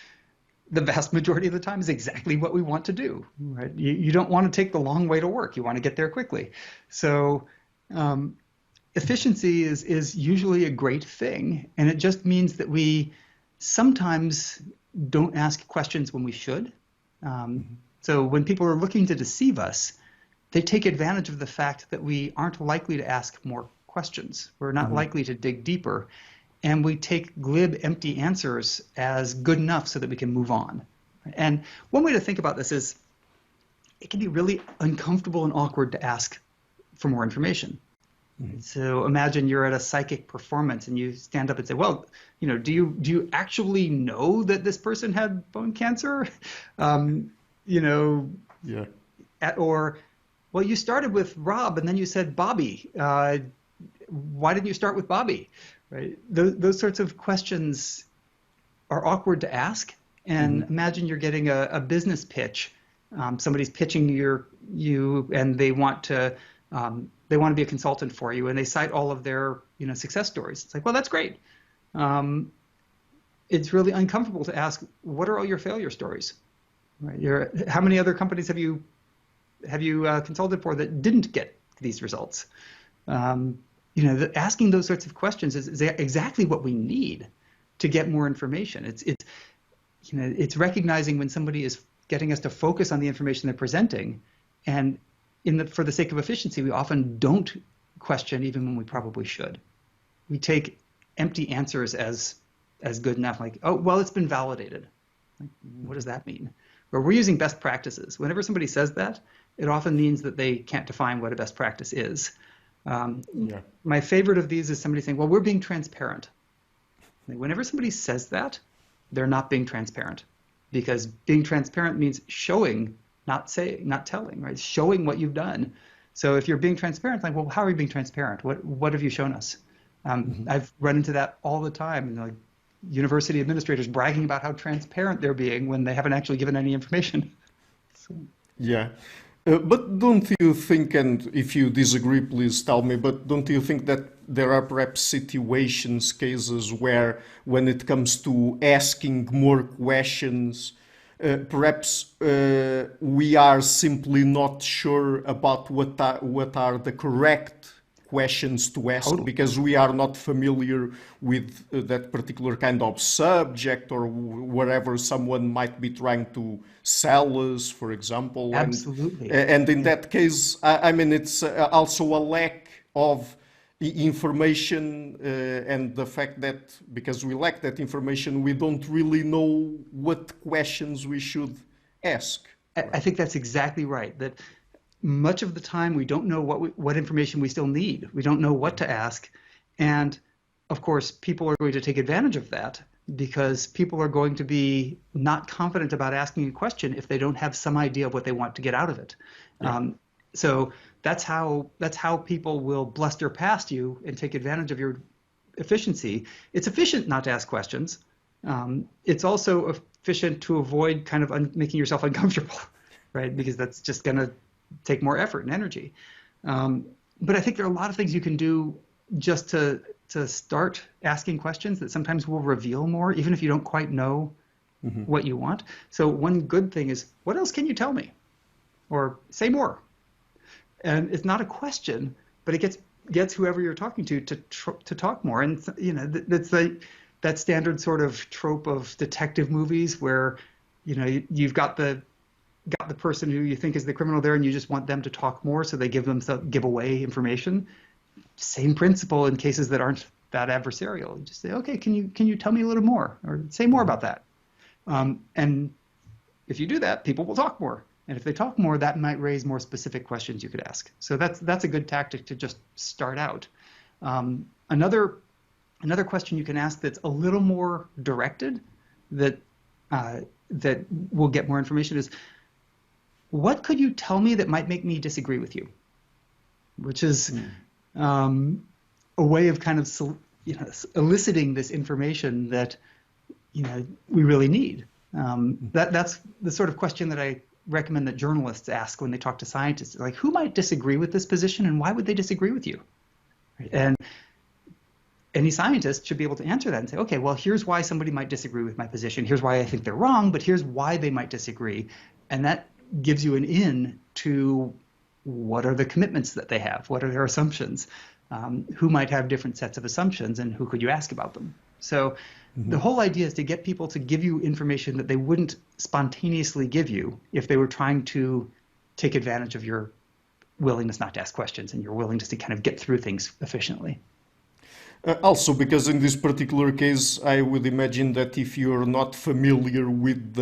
Speaker 2: the vast majority of the time is exactly what we want to do, right? You don't want to take the long way to work. You want to get there quickly. So efficiency is usually a great thing, and it just means that we sometimes don't ask questions when we should. So when people are looking to deceive us, they take advantage of the fact that we aren't likely to ask more questions. We're not likely to dig deeper. And we take glib, empty answers as good enough so that we can move on. And one way to think about this is it can be really uncomfortable and awkward to ask for more information. So imagine you're at a psychic performance and you stand up and say, well, do you actually know that this person had bone cancer?
Speaker 1: Yeah.
Speaker 2: Or, well, you started with Rob and then you said Bobby. Why didn't you start with Bobby? Right? Those sorts of questions are awkward to ask. And imagine you're getting a business pitch. Somebody's pitching you, and they want to be a consultant for you, and they cite all of their success stories. It's like, well, that's great. It's really uncomfortable to ask, what are all your failure stories? Right? How many other companies have you consulted for that didn't get these results? Asking those sorts of questions is exactly what we need to get more information. It's recognizing when somebody is getting us to focus on the information they're presenting, and for the sake of efficiency, we often don't question even when we probably should. We take empty answers as good enough, like, oh, well, it's been validated. Like, what does that mean? Or we're using best practices. Whenever somebody says that, it often means that they can't define what a best practice is. My favorite of these is somebody saying, well, we're being transparent. Whenever somebody says that, they're not being transparent, because being transparent means showing, not telling, right? Showing what you've done. So if you're being transparent, like, well, how are you being transparent? What have you shown us? I've run into that all the time. Like university administrators bragging about how transparent they're being when they haven't actually given any information. So.
Speaker 1: Yeah. But don't you think, and if you disagree, please tell me, but don't you think that there are perhaps situations, cases where when it comes to asking more questions, perhaps we are simply not sure about what are the correct questions to ask
Speaker 2: Totally.
Speaker 1: because we are not familiar with that particular kind of subject or wherever someone might be trying to sell us, for example.
Speaker 2: Absolutely.
Speaker 1: And in
Speaker 2: Yeah.
Speaker 1: that case, I mean, it's also a lack of information and the fact that because we lack that information, we don't really know what questions we should ask.
Speaker 2: I think that's exactly right. That much of the time we don't know what information we still need. We don't know what to ask. And of course, people are going to take advantage of that because people are going to be not confident about asking a question if they don't have some idea of what they want to get out of it.
Speaker 1: Yeah.
Speaker 2: So that's how people will bluster past you and take advantage of your efficiency. It's efficient not to ask questions. It's also efficient to avoid kind of making yourself uncomfortable, right? Because that's just going to take more effort and energy. But I think there are a lot of things you can do just to start asking questions that sometimes will reveal more, even if you don't quite know what you want. So one good thing is, what else can you tell me? Or say more. And it's not a question, but it gets whoever you're talking to talk more. And you know, that's like that standard sort of trope of detective movies where, you know, you've got the person who you think is the criminal there, and you just want them to talk more, so they give away information. Same principle in cases that aren't that adversarial. You just say, okay, can you tell me a little more, or say more about that? And if you do that, people will talk more. And if they talk more, that might raise more specific questions you could ask. So that's a good tactic to just start out. Another question you can ask that's a little more directed, that will get more information is, what could you tell me that might make me disagree with you? Which is a way of kind of eliciting this information that we really need. That's the sort of question that I recommend that journalists ask when they talk to scientists. Like, who might disagree with this position, and why would they disagree with you? Right? And any scientist should be able to answer that and say, okay, well, here's why somebody might disagree with my position. Here's why I think they're wrong, but here's why they might disagree. And that gives you an in to what are the commitments that they have, what are their assumptions, who might have different sets of assumptions, and who could you ask about them. So the whole idea is to get people to give you information that they wouldn't spontaneously give you if they were trying to take advantage of your willingness not to ask questions and your willingness to kind of get through things efficiently.
Speaker 1: Also, because in this particular case, I would imagine that if you're not familiar with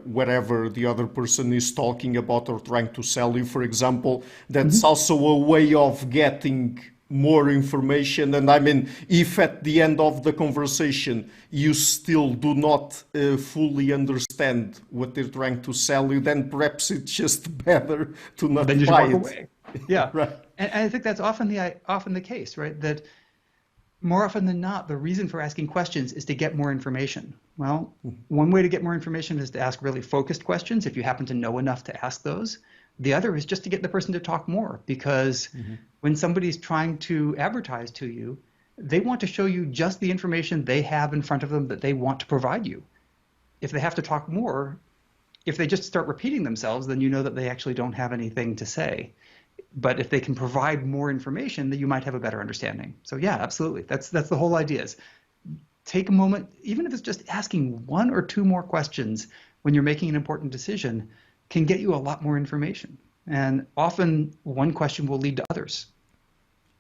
Speaker 1: whatever the other person is talking about or trying to sell you, for example, that's also a way of getting more information. And I mean, if at the end of the conversation you still do not fully understand what they're trying to sell you, then perhaps it's just better to not
Speaker 2: then you
Speaker 1: buy
Speaker 2: should walk
Speaker 1: it.
Speaker 2: away. Yeah,
Speaker 1: Right.
Speaker 2: And I think that's often the case, right? That more often than not, the reason for asking questions is to get more information. Well, one way to get more information is to ask really focused questions if you happen to know enough to ask those. The other is just to get the person to talk more, because when somebody's trying to advertise to you, they want to show you just the information they have in front of them that they want to provide you. If they have to talk more, if they just start repeating themselves, then you know that they actually don't have anything to say. But if they can provide more information, then you might have a better understanding. So yeah, absolutely. That's the whole idea, is take a moment, even if it's just asking one or two more questions when you're making an important decision, can get you a lot more information. And often one question will lead to others.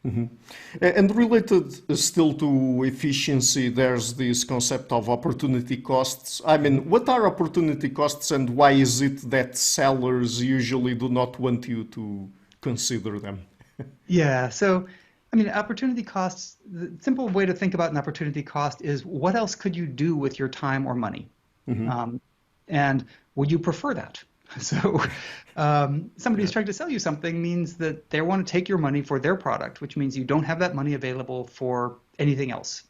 Speaker 1: And related still to efficiency, there's this concept of opportunity costs. I mean, what are opportunity costs, and why is it that sellers usually do not want you to consider them?
Speaker 2: Yeah, so I mean, opportunity costs, the simple way to think about an opportunity cost is, what else could you do with your time or money? And would you prefer that? So somebody who's trying to sell you something means that they want to take your money for their product, which means you don't have that money available for anything else,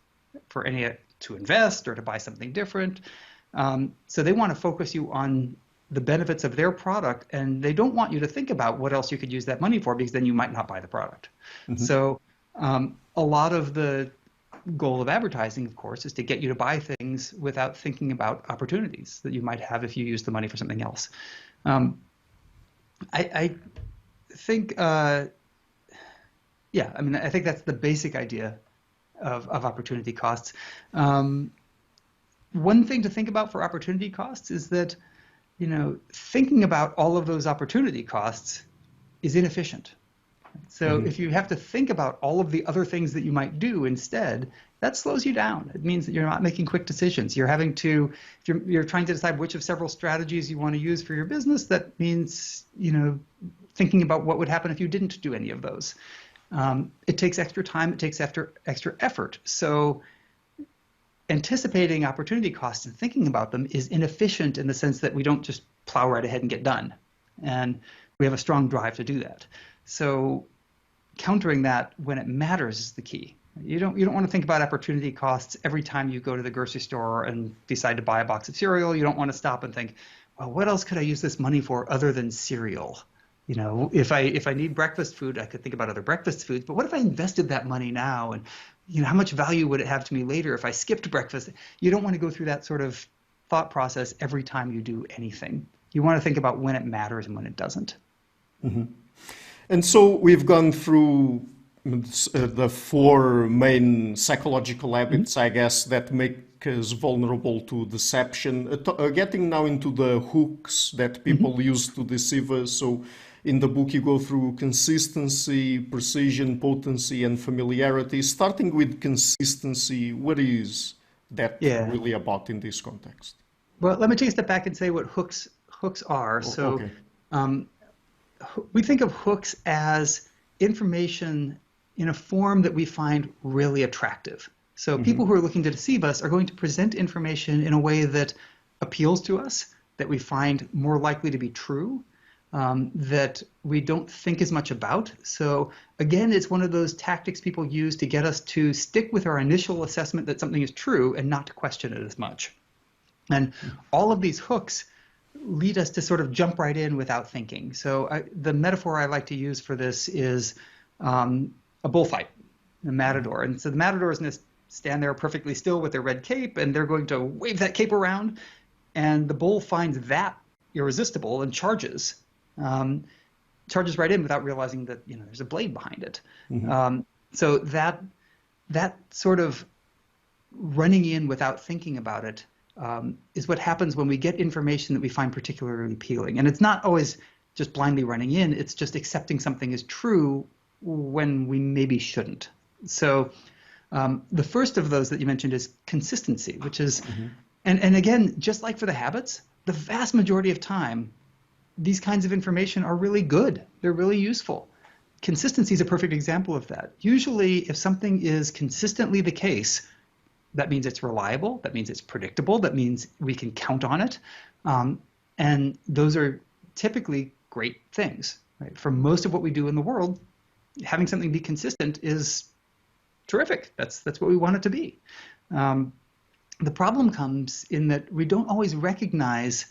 Speaker 2: to invest or to buy something different. So they want to focus you on the benefits of their product, and they don't want you to think about what else you could use that money for, because then you might not buy the product. So a lot of the goal of advertising, of course, is to get you to buy things without thinking about opportunities that you might have if you use the money for something else. I think Yeah, I mean, I think that's the basic idea of opportunity costs. One thing to think about for opportunity costs is that, thinking about all of those opportunity costs is inefficient. So if you have to think about all of the other things that you might do instead, that slows you down. It means that you're not making quick decisions. You're having to, if you're trying to decide which of several strategies you want to use for your business, that means, thinking about what would happen if you didn't do any of those. It takes extra time, it takes extra effort. So anticipating opportunity costs and thinking about them is inefficient in the sense that we don't just plow right ahead and get done. And we have a strong drive to do that. So countering that when it matters is the key. You don't want to think about opportunity costs every time you go to the grocery store and decide to buy a box of cereal. You don't want to stop and think, well, what else could I use this money for other than cereal? If I need breakfast food, I could think about other breakfast foods, but what if I invested that money now? And how much value would it have to me later if I skipped breakfast? You don't want to go through that sort of thought process every time you do anything. You want to think about when it matters and when it doesn't.
Speaker 1: Mm-hmm. And so we've gone through the four main psychological habits, I guess, that make us vulnerable to deception. Getting now into the hooks that people use to deceive us. So in the book, you go through consistency, precision, potency, and familiarity. Starting with consistency, what is that really about in this context?
Speaker 2: Well, let me take a step back and say what hooks are.
Speaker 1: Okay.
Speaker 2: We think of hooks as information in a form that we find really attractive. So people who are looking to deceive us are going to present information in a way that appeals to us, that we find more likely to be true, that we don't think as much about. So again, it's one of those tactics people use to get us to stick with our initial assessment that something is true and not to question it as much. And all of these hooks lead us to sort of jump right in without thinking. So the metaphor I like to use for this is a bullfight, a matador. And so the matador is going to stand there perfectly still with their red cape, and they're going to wave that cape around, and the bull finds that irresistible and charges right in without realizing that there's a blade behind it. So that sort of running in without thinking about it is what happens when we get information that we find particularly appealing. And it's not always just blindly running in, it's just accepting something is true when we maybe shouldn't. So the first of those that you mentioned is consistency, which is, and again, just like for the habits, the vast majority of time, these kinds of information are really good. They're really useful. Consistency is a perfect example of that. Usually, if something is consistently the case, that means it's reliable, that means it's predictable, that means we can count on it. And those are typically great things. Right? For most of what we do in the world, having something be consistent is terrific. That's what we want it to be. The problem comes in that we don't always recognize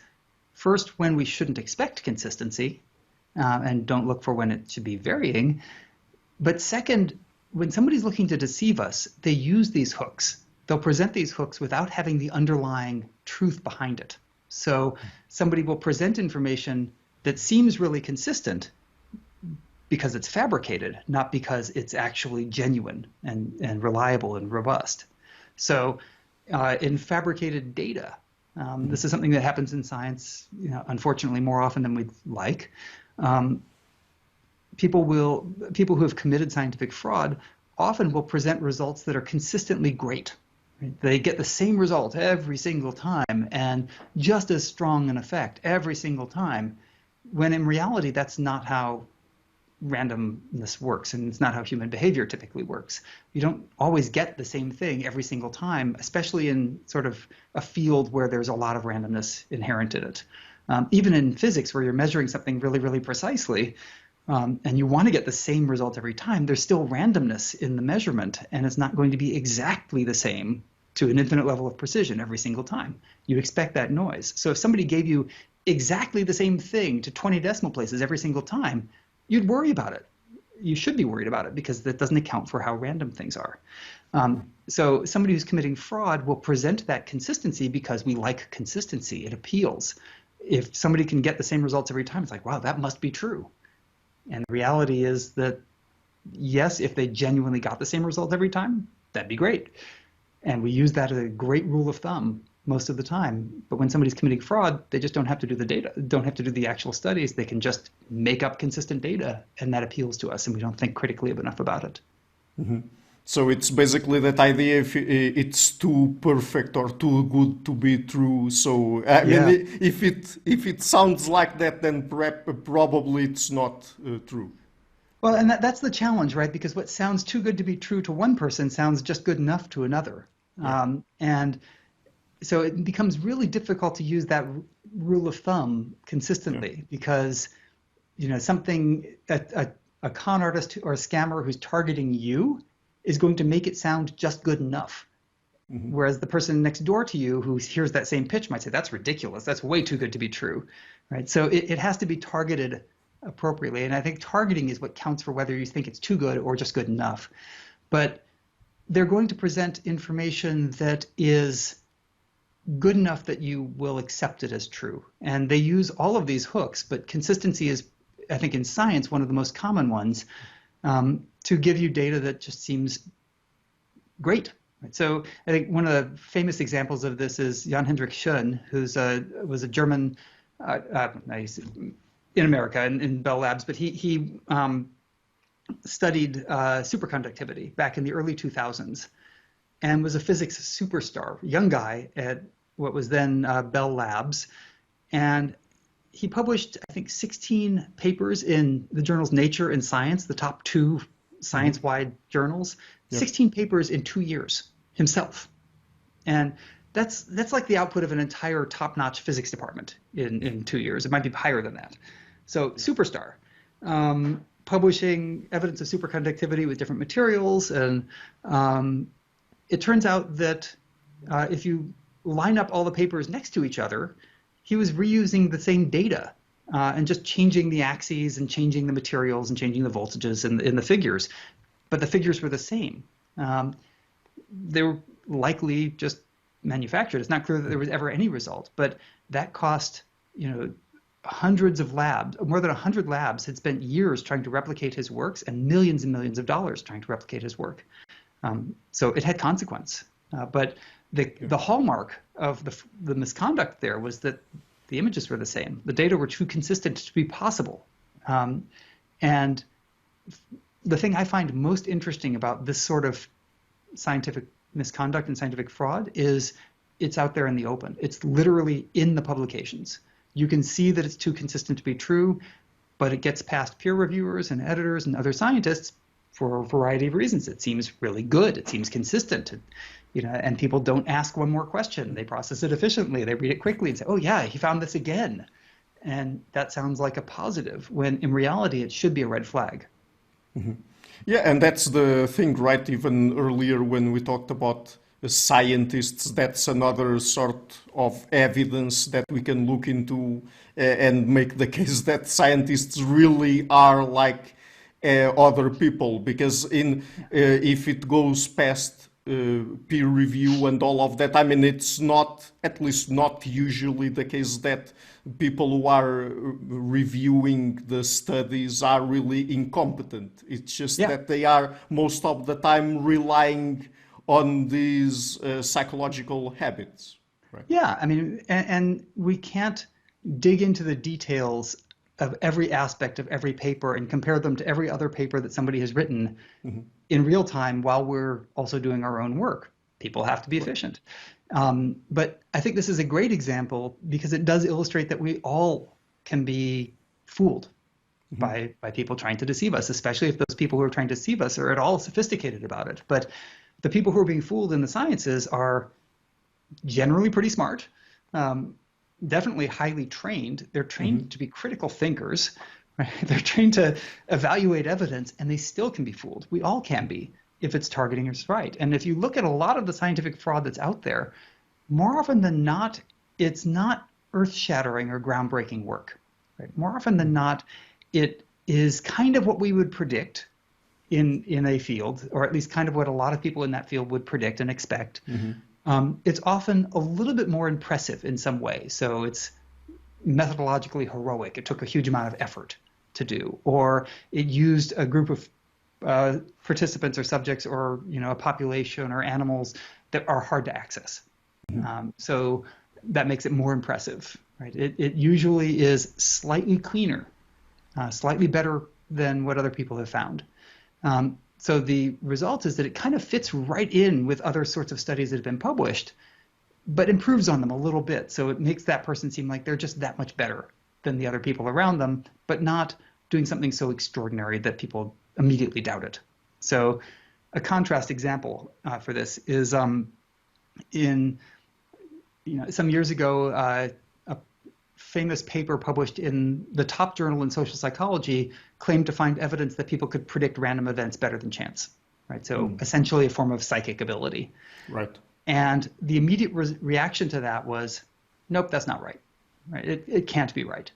Speaker 2: first when we shouldn't expect consistency and don't look for when it should be varying. But second, when somebody's looking to deceive us, they use these hooks. They'll present these hooks without having the underlying truth behind it. So somebody will present information that seems really consistent because it's fabricated, not because it's actually genuine and reliable and robust. So in fabricated data, this is something that happens in science, unfortunately more often than we'd like. People who have committed scientific fraud often will present results that are consistently great. Right? They get the same result every single time and just as strong an effect every single time, when in reality that's not how randomness works, and it's not how human behavior typically works. You don't always get the same thing every single time, especially in sort of a field where there's a lot of randomness inherent in it. Even in physics, where you're measuring something really, really precisely, and you want to get the same result every time, there's still randomness in the measurement, and it's not going to be exactly the same to an infinite level of precision every single time. You expect that noise. So if somebody gave you exactly the same thing to 20 decimal places every single time, you'd worry about it. You should be worried about it because that doesn't account for how random things are. So somebody who's committing fraud will present that consistency because we like consistency. It appeals. If somebody can get the same results every time, it's like, wow, that must be true. And the reality is that yes, if they genuinely got the same result every time, that'd be great. And we use that as a great rule of thumb most of the time. But when somebody's committing fraud, they just don't have to do the data, don't have to do the actual studies. They can just make up consistent data, and that appeals to us, and we don't think critically enough about it.
Speaker 1: So it's basically that idea if it's too perfect or too good to be true. So I mean, if it sounds like that, then probably it's not true.
Speaker 2: Well, and that's the challenge, right? Because what sounds too good to be true to one person sounds just good enough to another. And so it becomes really difficult to use that rule of thumb consistently because, something, a con artist or a scammer who's targeting you is going to make it sound just good enough. Whereas the person next door to you who hears that same pitch might say, that's ridiculous. That's way too good to be true, right? So it has to be targeted appropriately. And I think targeting is what counts for whether you think it's too good or just good enough. But they're going to present information that is good enough that you will accept it as true. And they use all of these hooks, but consistency is, I think, in science, one of the most common ones, to give you data that just seems great. So I think one of the famous examples of this is Jan Hendrik Schön, was a German in America in Bell Labs, but he studied superconductivity back in the early 2000s and was a physics superstar, young guy at what was then Bell Labs. And he published, I think, 16 papers in the journals Nature and Science, the top two science-wide journals, 16 papers in 2 years himself. And that's like the output of an entire top-notch physics department in 2 years. It might be higher than that. So superstar, publishing evidence of superconductivity with different materials. And it turns out that if you line up all the papers next to each other, he was reusing the same data and just changing the axes and changing the materials and changing the voltages in the figures. But the figures were the same. They were likely just manufactured. It's not clear that there was ever any result, but that cost, hundreds of labs, more than 100 labs had spent years trying to replicate his works and millions of dollars trying to replicate his work. So it had consequence. But the hallmark of the misconduct there was that the images were the same. The data were too consistent to be possible. And the thing I find most interesting about this sort of scientific misconduct and scientific fraud is it's out there in the open. It's literally in the publications. You can see that it's too consistent to be true, but it gets past peer reviewers and editors and other scientists for a variety of reasons. It seems really good. It seems consistent. And people don't ask one more question. They process it efficiently. They read it quickly and say, oh yeah, he found this again. And that sounds like a positive, when in reality, it should be a red flag.
Speaker 1: Yeah, and that's the thing, right? Even earlier when we talked about scientists, that's another sort of evidence that we can look into and make the case that scientists really are like other people, because if it goes past peer review and all of that, I mean, it's not, at least not usually the case that people who are reviewing the studies are really incompetent. It's just that they are most of the time relying on these psychological habits. Right?
Speaker 2: Yeah, I mean, and we can't dig into the details of every aspect of every paper and compare them to every other paper that somebody has written in real time while we're also doing our own work. People have to be efficient. But I think this is a great example because it does illustrate that we all can be fooled by people trying to deceive us, especially if those people who are trying to deceive us are at all sophisticated about it. But the people who are being fooled in the sciences are generally pretty smart, definitely highly trained. They're trained to be critical thinkers. Right? They're trained to evaluate evidence, and they still can be fooled. We all can be if it's targeting is right. And if you look at a lot of the scientific fraud that's out there, more often than not, it's not earth-shattering or groundbreaking work. Right? More often than not, it is kind of what we would predict in a field, or at least kind of what a lot of people in that field would predict and expect. It's often a little bit more impressive in some way. So it's methodologically heroic. It took a huge amount of effort to do, or it used a group of participants or subjects or a population or animals that are hard to access. So that makes it more impressive, right? It usually is slightly cleaner, slightly better than what other people have found. So the result is that it kind of fits right in with other sorts of studies that have been published, but improves on them a little bit. So it makes that person seem like they're just that much better than the other people around them, but not doing something so extraordinary that people immediately doubt it. So a contrast example for this is in some years ago, a famous paper published in the top journal in social psychology claimed to find evidence that people could predict random events better than chance, right? So essentially a form of psychic ability.
Speaker 1: Right.
Speaker 2: And the immediate reaction to that was, nope, that's not right. Right? It can't be right.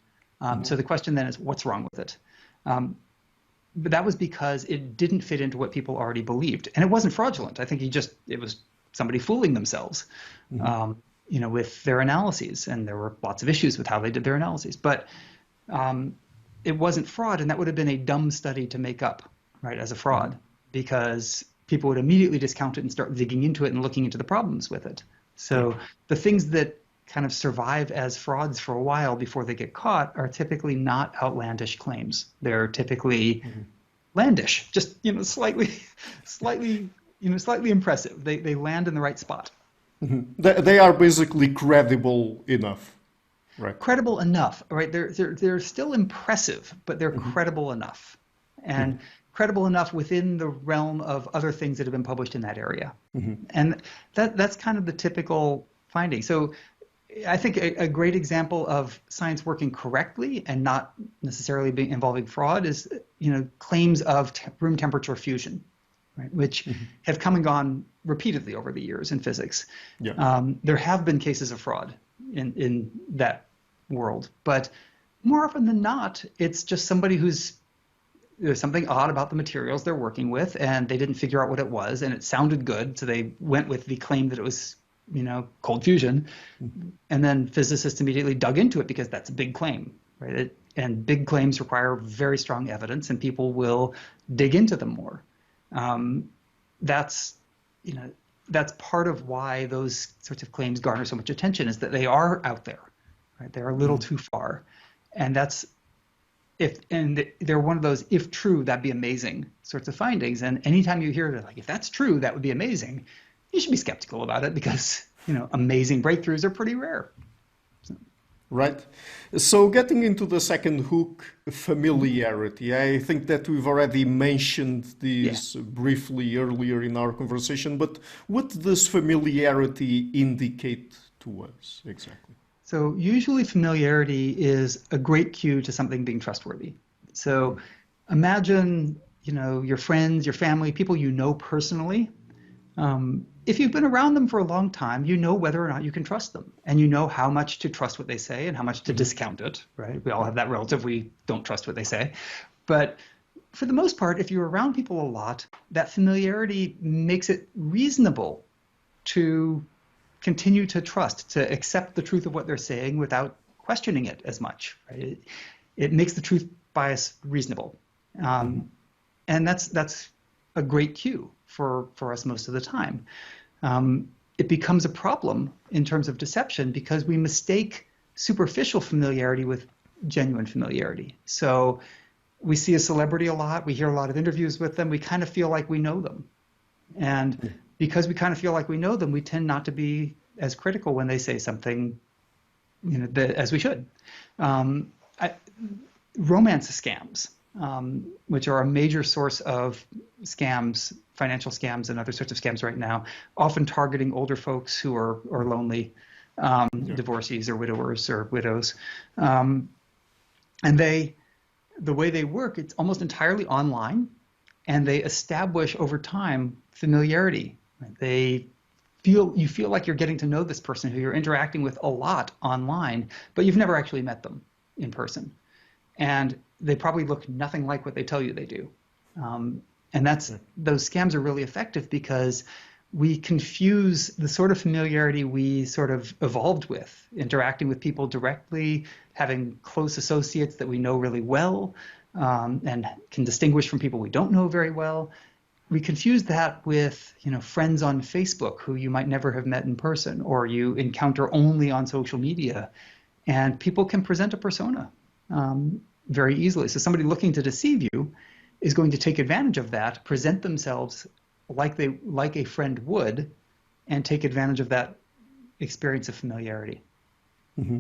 Speaker 2: So the question then is, what's wrong with it? But that was because it didn't fit into what people already believed. And it wasn't fraudulent. I think it was somebody fooling themselves, with their analyses. And there were lots of issues with how they did their analyses. But it wasn't fraud, and that would have been a dumb study to make up, right, as a fraud, because people would immediately discount it and start digging into it and looking into the problems with it. So the things that kind of survive as frauds for a while before they get caught are typically not outlandish claims. They're typically landish, just slightly impressive. They land in the right spot.
Speaker 1: They are basically credible enough. Right.
Speaker 2: Credible enough, right? They're still impressive, but they're credible enough, and credible enough within the realm of other things that have been published in that area. And that's kind of the typical finding. So I think a great example of science working correctly and not necessarily involving fraud is claims of room temperature fusion, right? Which have come and gone repeatedly over the years in physics. Yeah. There have been cases of fraud in that world, but more often than not, it's just somebody there's something odd about the materials they're working with, and they didn't figure out what it was, and it sounded good, so they went with the claim that it was, cold fusion, and then physicists immediately dug into it because that's a big claim, right? And big claims require very strong evidence, and people will dig into them more. That's part of why those sorts of claims garner so much attention, is that they are out there, right? They're a little too far, and they're one of those, if true, that'd be amazing sorts of findings. And anytime you hear like, if that's true, that would be amazing, you should be skeptical about it, because amazing breakthroughs are pretty rare.
Speaker 1: Right. So getting into the second hook, familiarity. I think that we've already mentioned this briefly earlier in our conversation, but what does familiarity indicate to us exactly?
Speaker 2: So usually familiarity is a great cue to something being trustworthy. So imagine, your friends, your family, people you know personally. If you've been around them for a long time, you know whether or not you can trust them, and you know how much to trust what they say and how much to discount it, right? We all have that relative we don't trust what they say. But for the most part, if you're around people a lot, that familiarity makes it reasonable to continue to trust, to accept the truth of what they're saying without questioning it as much, right? It makes the truth bias reasonable. And that's a great cue for us most of the time. It becomes a problem in terms of deception because we mistake superficial familiarity with genuine familiarity. So we see a celebrity a lot, we hear a lot of interviews with them, we kind of feel like we know them. And because we kind of feel like we know them, we tend not to be as critical when they say something, as we should. Romance scams, which are a major source of scams, financial scams and other sorts of scams right now, often targeting older folks who are lonely, divorcees or widowers or widows. And the way they work, it's almost entirely online, and they establish over time familiarity. Right? You feel like you're getting to know this person who you're interacting with a lot online, but you've never actually met them in person. And they probably look nothing like what they tell you they do. And those scams are really effective because we confuse the sort of familiarity we sort of evolved with, interacting with people directly, having close associates that we know really well, and can distinguish from people we don't know very well. We confuse that with, friends on Facebook who you might never have met in person or you encounter only on social media. And people can present a persona very easily. So somebody looking to deceive you is going to take advantage of that, present themselves like a friend would, and take advantage of that experience of familiarity.
Speaker 1: Mm-hmm.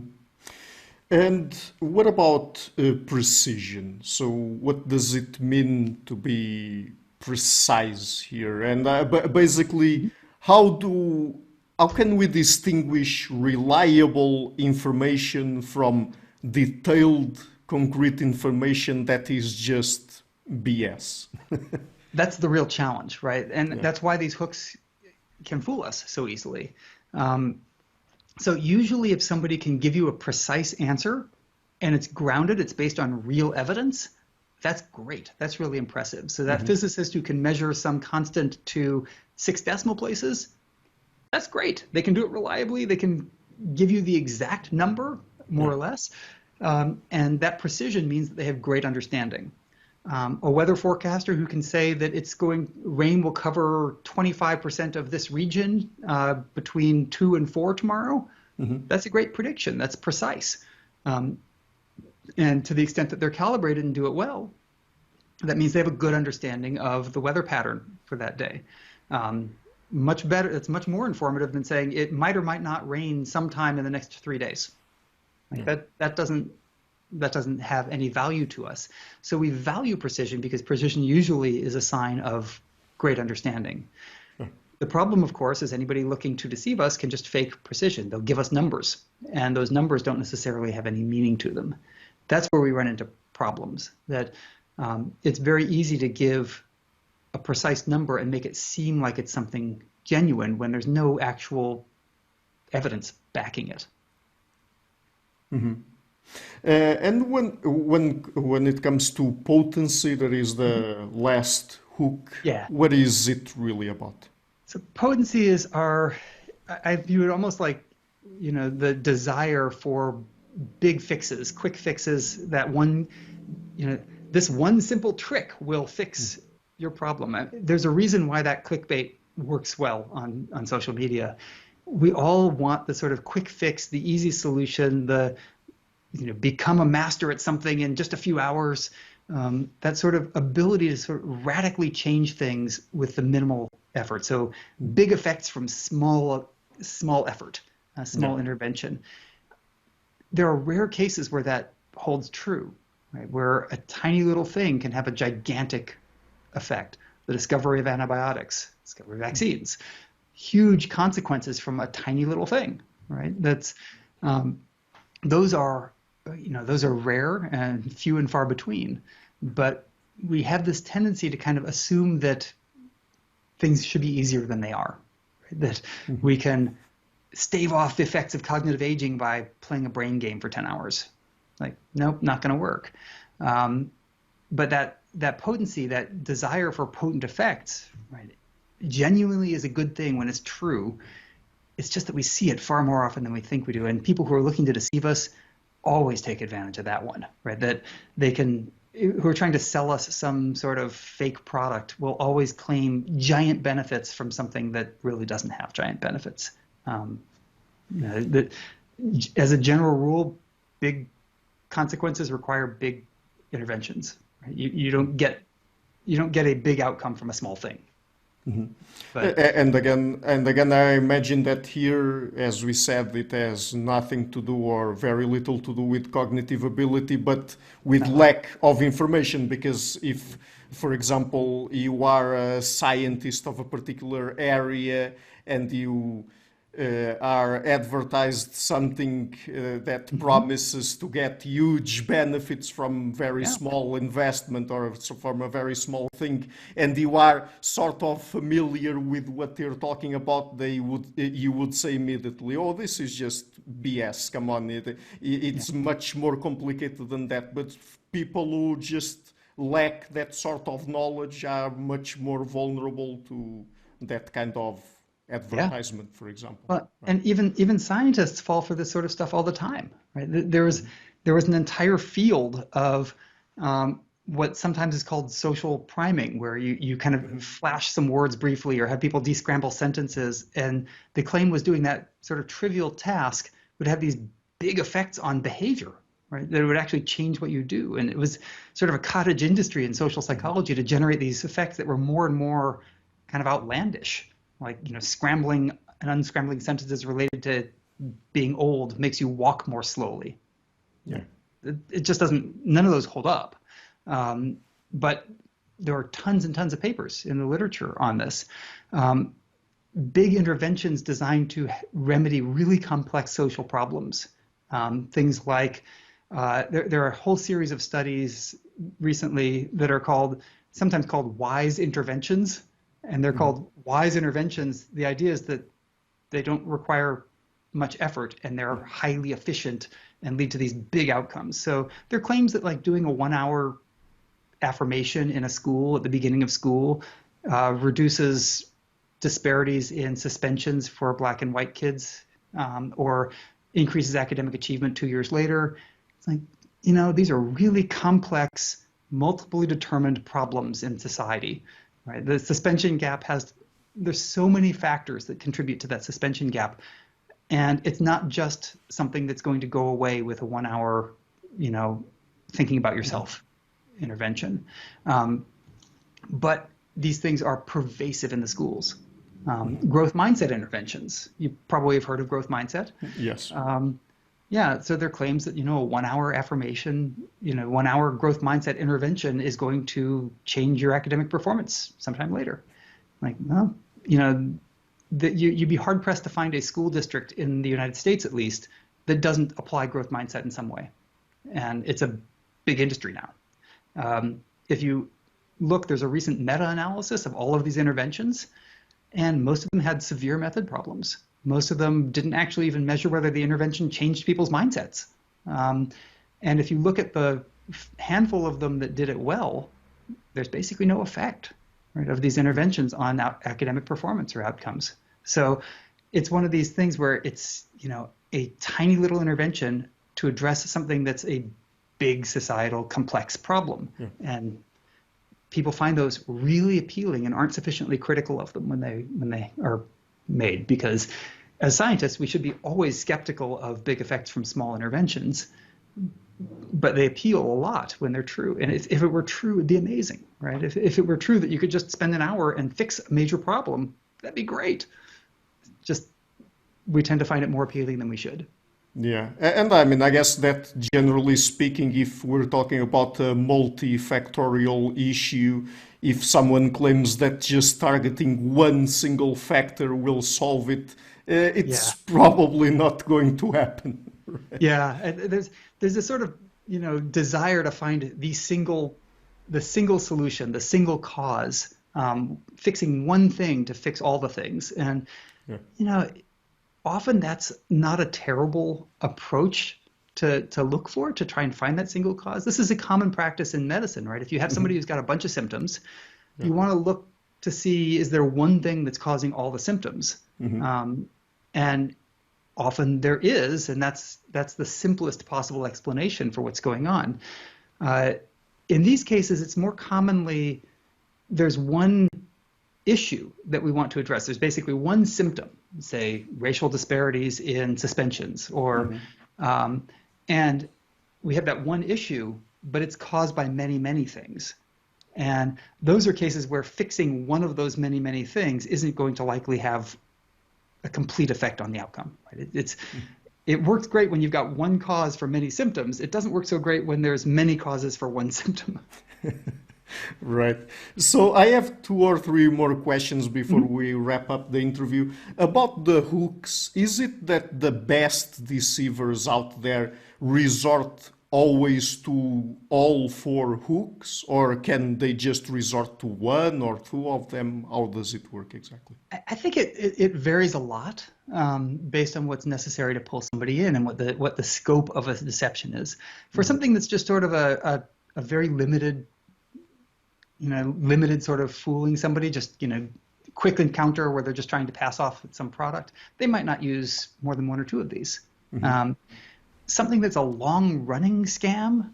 Speaker 1: And what about precision? So what does it mean to be precise here? And basically, how can we distinguish reliable information from detailed, concrete information that is just BS?
Speaker 2: That's the real challenge, right? And that's why these hooks can fool us so easily. So usually if somebody can give you a precise answer and it's grounded, it's based on real evidence, that's great. That's really impressive. So that physicist who can measure some constant to 6 decimal places, that's great. They can do it reliably. They can give you the exact number, more or less. And that precision means that they have great understanding. A weather forecaster who can say that rain will cover 25% of this region between 2 and 4 tomorrow, that's a great prediction. That's precise. And to the extent that they're calibrated and do it well, that means they have a good understanding of the weather pattern for that day. Much better. It's much more informative than saying it might or might not rain sometime in the next 3 days. That doesn't have any value to us. So we value precision because precision usually is a sign of great understanding. The problem, of course, is anybody looking to deceive us can just fake precision. They'll give us numbers, and those numbers don't necessarily have any meaning to them. That's where we run into problems, that it's very easy to give a precise number and make it seem like it's something genuine when there's no actual evidence backing it.
Speaker 1: And when it comes to potency, there is the last hook. What is it really about?
Speaker 2: So potency is I view it almost like, the desire for big fixes, quick fixes, that this one simple trick will fix your problem. There's a reason why that clickbait works well on social media. We all want the sort of quick fix, the easy solution, become a master at something in just a few hours. That sort of ability to sort of radically change things with the minimal effort. So big effects from small effort, small intervention. There are rare cases where that holds true, right? Where a tiny little thing can have a gigantic effect. The discovery of antibiotics, discovery of vaccines, huge consequences from a tiny little thing, right? Those are rare and few and far between, but we have this tendency to kind of assume that things should be easier than they are, right? That we can stave off the effects of cognitive aging by playing a brain game for 10 hours. Nope, not going to work. But that potency, that desire for potent effects, right, genuinely is a good thing when it's true. It's just that we see it far more often than we think we do. And people who are looking to deceive us always take advantage of that one, right? That who are trying to sell us some sort of fake product will always claim giant benefits from something that really doesn't have giant benefits. As a general rule, big consequences require big interventions. Right? You don't get a big outcome from a small thing. But,
Speaker 1: and again, I imagine that here, as we said, it has nothing to do or very little to do with cognitive ability, but with lack of information. Because if, for example, you are a scientist of a particular area and you are advertised something that promises to get huge benefits from very small investment or from a very small thing, and you are sort of familiar with what they're talking about, you would say immediately, oh, this is just BS, come on, it's much more complicated than that. But people who just lack that sort of knowledge are much more vulnerable to that kind of advertisement, for example.
Speaker 2: Well, and even scientists fall for this sort of stuff all the time, right? There was an entire field of what sometimes is called social priming, where you kind of flash some words briefly or have people descramble sentences. And the claim was doing that sort of trivial task would have these big effects on behavior, right? That it would actually change what you do. And it was sort of a cottage industry in social psychology to generate these effects that were more and more kind of outlandish, like, scrambling and unscrambling sentences related to being old makes you walk more slowly.
Speaker 1: Yeah.
Speaker 2: It just doesn't, none of those hold up. But there are tons and tons of papers in the literature on this. Big interventions designed to remedy really complex social problems. Things like, there are a whole series of studies recently that are sometimes called wise interventions, and they're called wise interventions. The idea is that they don't require much effort and they're highly efficient and lead to these big outcomes. So there are claims that, like, doing a 1-hour affirmation in a school at the beginning of school reduces disparities in suspensions for Black and white kids, or increases academic achievement 2 years later. It's like, these are really complex, multiply determined problems in society, right? The suspension gap there's so many factors that contribute to that suspension gap. And it's not just something that's going to go away with a 1-hour, thinking about yourself intervention. But these things are pervasive in the schools. Growth mindset interventions. You probably have heard of growth mindset.
Speaker 1: Yes.
Speaker 2: Yeah, so there are claims that, a 1-hour affirmation, 1-hour growth mindset intervention is going to change your academic performance sometime later. Like, well, you'd be hard pressed to find a school district in the United States, at least, that doesn't apply growth mindset in some way. And it's a big industry now. If you look, there's a recent meta-analysis of all of these interventions, and most of them had severe method problems. Most of them didn't actually even measure whether the intervention changed people's mindsets. And if you look at the handful of them that did it well, there's basically no effect, right, of these interventions on academic performance or outcomes. So it's one of these things where it's, a tiny little intervention to address something that's a big societal complex problem. Yeah. And people find those really appealing and aren't sufficiently critical of them when they are made, because as scientists, we should be always skeptical of big effects from small interventions, but they appeal a lot when they're true. And if it were true, it'd be amazing, right? If it were true that you could just spend an hour and fix a major problem, that'd be great. Just, we tend to find it more appealing than we should.
Speaker 1: Yeah, and I mean, I guess that generally speaking, if we're talking about a multifactorial issue, if someone claims that just targeting one single factor will solve it, it's probably not going to happen. Right?
Speaker 2: Yeah, and there's this sort of, desire to find the single solution, the single cause, fixing one thing to fix all the things. And, often that's not a terrible approach to look for, to try and find that single cause. This is a common practice in medicine, right? If you have somebody who's got a bunch of symptoms, you want to look to see, is there one thing that's causing all the symptoms? And often there is, and that's the simplest possible explanation for what's going on. In these cases, it's more commonly, there's one issue that we want to address. There's basically one symptom, say racial disparities in suspensions, or and we have that one issue, but it's caused by many, many things. And those are cases where fixing one of those many, many things isn't going to likely have a complete effect on the outcome. Right? It works great when you've got one cause for many symptoms. It doesn't work so great when there's many causes for one symptom.
Speaker 1: Right. So I have 2 or 3 more questions before we wrap up the interview. About the hooks, is it that the best deceivers out there resort always to all 4 hooks, or can they just resort to 1 or 2 of them? How does it work exactly?
Speaker 2: I think it varies a lot based on what's necessary to pull somebody in and what the scope of a deception is. For something that's just sort of a very limited sort of fooling somebody, just, quick encounter where they're just trying to pass off some product, they might not use more than 1 or 2 of these. Something that's a long-running scam,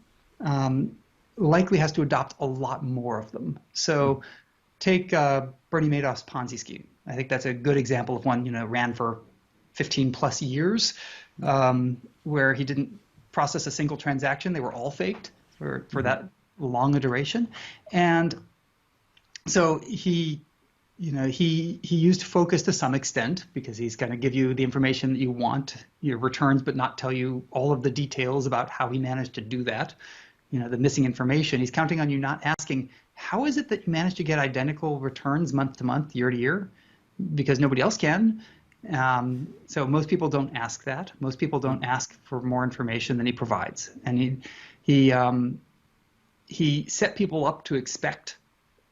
Speaker 2: likely has to adopt a lot more of them. So take Bernie Madoff's Ponzi scheme. I think that's a good example of one, ran for 15 plus years, where he didn't process a single transaction. They were all faked for that long a duration. And so he used focus to some extent because he's going to give you the information that you want, your returns, but not tell you all of the details about how he managed to do that. The missing information. He's counting on you not asking, how is it that you managed to get identical returns month to month, year to year? Because nobody else can. So most people don't ask that. Most people don't ask for more information than he provides. And he set people up to expect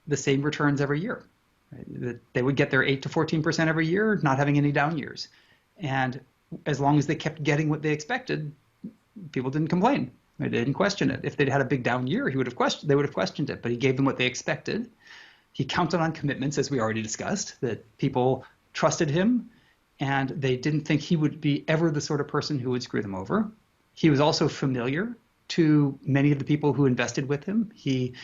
Speaker 2: the same returns every year. Right? That they would get their 8 to 14% every year, not having any down years. And as long as they kept getting what they expected, people didn't complain. They didn't question it. If they'd had a big down year, they would have questioned it, but he gave them what they expected. He counted on commitments, as we already discussed, that people trusted him and they didn't think he would be ever the sort of person who would screw them over. He was also familiar to many of the people who invested with him. He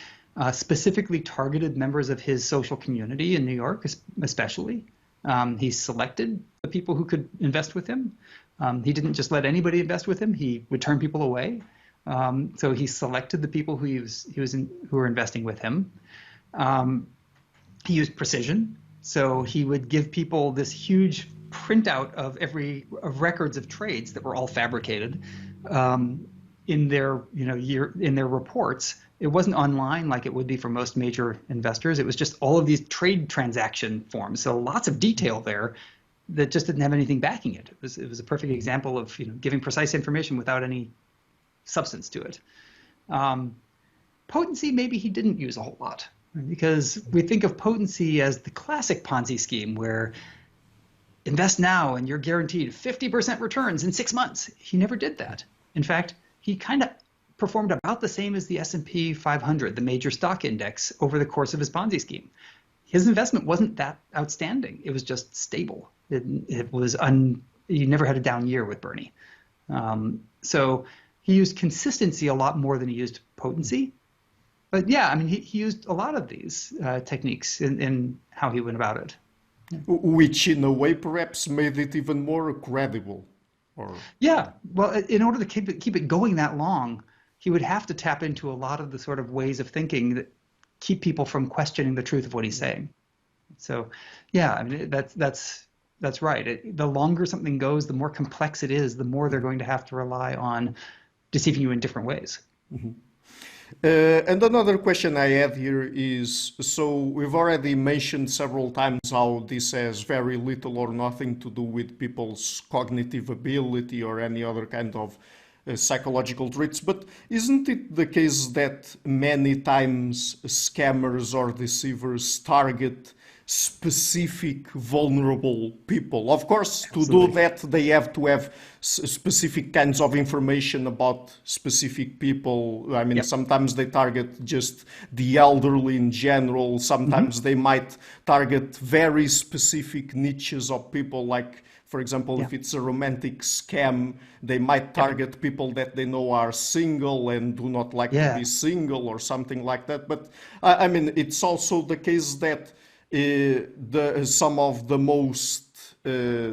Speaker 2: specifically targeted members of his social community in New York, especially. He selected the people who could invest with him. He didn't just let anybody invest with him. He would turn people away. So he selected the people who were investing with him. He used precision. So he would give people this huge printout of records of trades that were all fabricated in their reports. It wasn't online like it would be for most major investors. It was just all of these trade transaction forms. So lots of detail there that just didn't have anything backing it. It was a perfect example of giving precise information without any substance to it. Potency, maybe he didn't use a whole lot, because we think of potency as the classic Ponzi scheme where invest now and you're guaranteed 50% returns in 6 months. He never did that. In fact, he kind of performed about the same as the S&P 500, the major stock index, over the course of his Ponzi scheme. His investment wasn't that outstanding. It was just stable. He never had a down year with Bernie. So he used consistency a lot more than he used potency. But yeah, I mean, he used a lot of these techniques in how he went about it.
Speaker 1: Which in a way perhaps made it even more credible.
Speaker 2: Yeah, well, in order to keep it going that long, he would have to tap into a lot of the sort of ways of thinking that keep people from questioning the truth of what he's saying. So yeah, I mean, that's right. The longer something goes, the more complex it is, the more they're going to have to rely on deceiving you in different ways.
Speaker 1: Mm-hmm. And another question I had here is, so we've already mentioned several times how this has very little or nothing to do with people's cognitive ability or any other kind of psychological traits, but isn't it the case that many times scammers or deceivers target specific vulnerable people? Of course, to
Speaker 2: Absolutely.
Speaker 1: do that, they have to have specific kinds of information about specific people. I mean,
Speaker 2: Yep.
Speaker 1: sometimes they target just the elderly in general. Sometimes they might target very specific niches of people, like, for example, if it's a romantic scam, they might target people that they know are single and do not like to be single or something like that. But I mean, it's also the case that some of the most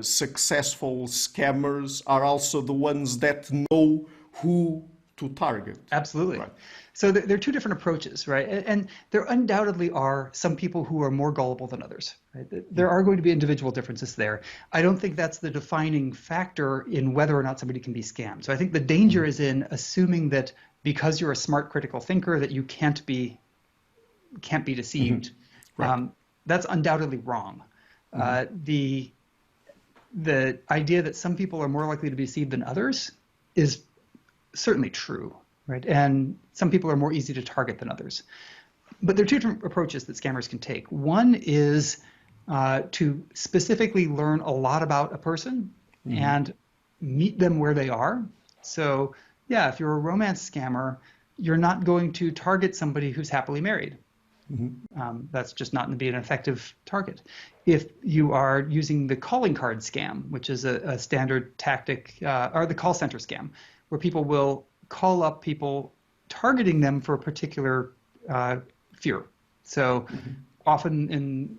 Speaker 1: successful scammers are also the ones that know who to target.
Speaker 2: Absolutely.
Speaker 1: Right.
Speaker 2: So there are two different approaches, right? And there undoubtedly are some people who are more gullible than others. Right? There are going to be individual differences there. I don't think that's the defining factor in whether or not somebody can be scammed. So I think the danger is in assuming that because you're a smart critical thinker that you can't be deceived.
Speaker 1: Right.
Speaker 2: That's undoubtedly wrong. The idea that some people are more likely to be deceived than others is certainly true, right? And some people are more easy to target than others. But there are two different approaches that scammers can take. One is to specifically learn a lot about a person and meet them where they are. So yeah, if you're a romance scammer, you're not going to target somebody who's happily married. That's just not going to be an effective target. If you are using the calling card scam, which is a standard tactic, or the call center scam, where people will call up people targeting them for a particular fear. So often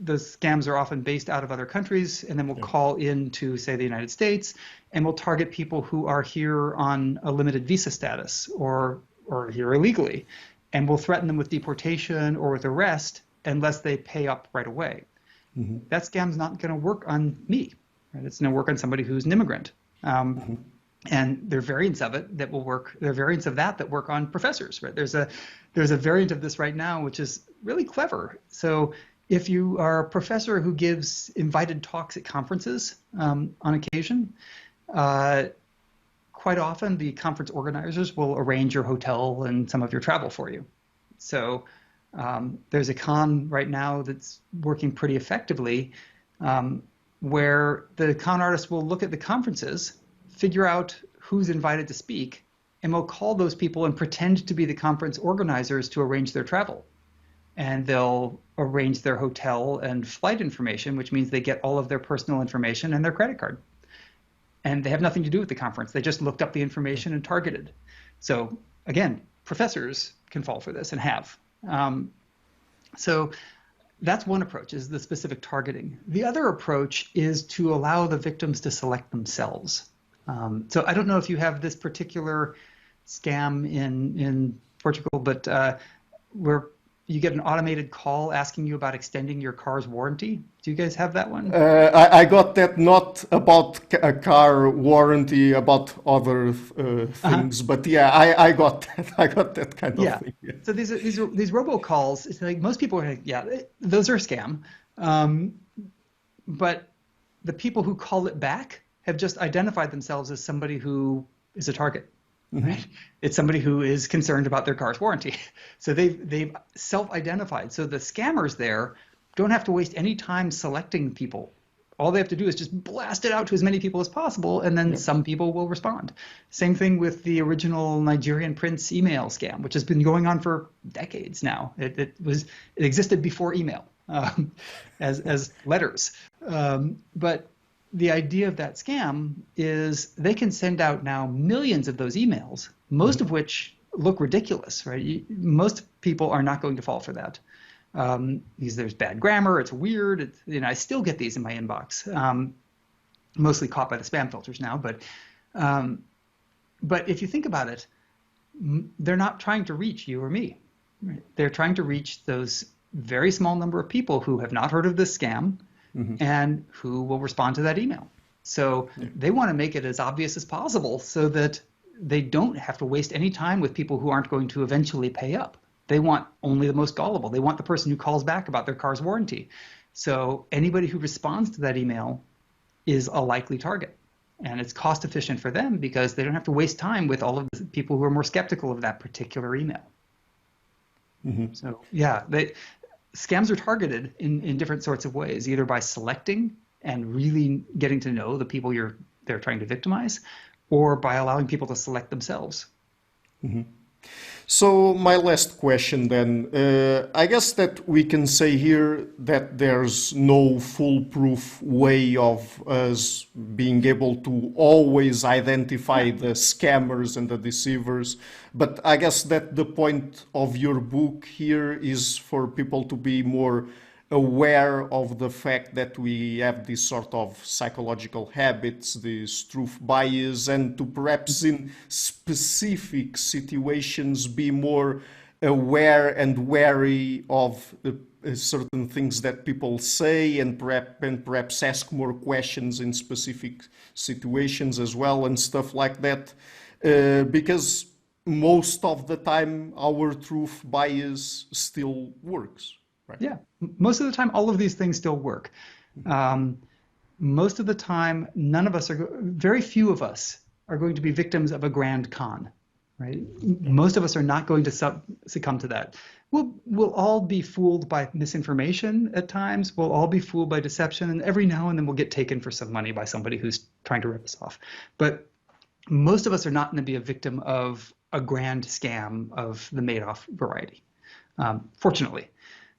Speaker 2: the scams are often based out of other countries, and then we'll call into, say, the United States, and we'll target people who are here on a limited visa status or here illegally, and we'll threaten them with deportation or with arrest unless they pay up right away. That scam's not going to work on me. Right? It's going to work on somebody who's an immigrant. And there are variants of it that will work. There are variants of that work on professors. Right? There's a variant of this right now, which is really clever. So if you are a professor who gives invited talks at conferences on occasion, quite often the conference organizers will arrange your hotel and some of your travel for you. So there's a con right now that's working pretty effectively where the con artist will look at the conferences, figure out who's invited to speak, and will call those people and pretend to be the conference organizers to arrange their travel. And they'll arrange their hotel and flight information, which means they get all of their personal information and their credit card. And they have nothing to do with the conference. They just looked up the information and targeted. So again, professors can fall for this and have. So that's one approach, is the specific targeting. The other approach is to allow the victims to select themselves. So I don't know if you have this particular scam in Portugal, but where you get an automated call asking you about extending your car's warranty. Do you guys have that one?
Speaker 1: I got that, not about a car warranty, about other things, but yeah, I got that. I got that kind of thing. Yeah.
Speaker 2: So these robocalls, it's like most people are like, yeah, those are a scam. But the people who call it back have just identified themselves as somebody who is a target. Right? It's somebody who is concerned about their car's warranty. So they've self-identified. So the scammers there don't have to waste any time selecting people. All they have to do is just blast it out to as many people as possible, and then some people will respond. Same thing with the original Nigerian prince email scam, which has been going on for decades now. It existed before email as letters. But the idea of that scam is they can send out now millions of those emails, most of which look ridiculous, right? Most people are not going to fall for that. Because there's bad grammar, it's weird. I still get these in my inbox, mostly caught by the spam filters now. But if you think about it, they're not trying to reach you or me. Right? They're trying to reach those very small number of people who have not heard of this scam and who will respond to that email. So they want to make it as obvious as possible so that they don't have to waste any time with people who aren't going to eventually pay up. They want only the most gullible. They want the person who calls back about their car's warranty. So anybody who responds to that email is a likely target. And it's cost efficient for them because they don't have to waste time with all of the people who are more skeptical of that particular email. So yeah, scams are targeted in different sorts of ways, either by selecting and really getting to know the people they're trying to victimize, or by allowing people to select themselves.
Speaker 1: So my last question then, I guess that we can say here that there's no foolproof way of us being able to always identify the scammers and the deceivers, but I guess that the point of your book here is for people to be more aware of the fact that we have this sort of psychological habits, this truth bias, and to perhaps in specific situations be more aware and wary of certain things that people say, and perhaps ask more questions in specific situations as well and stuff like that, because most of the time our truth bias still works. Right.
Speaker 2: Yeah, most of the time, all of these things still work. Most of the time, very few of us are going to be victims of a grand con, right? Most of us are not going to succumb to that. We'll all be fooled by misinformation at times. We'll all be fooled by deception, and every now and then we'll get taken for some money by somebody who's trying to rip us off. But most of us are not going to be a victim of a grand scam of the Madoff variety, fortunately.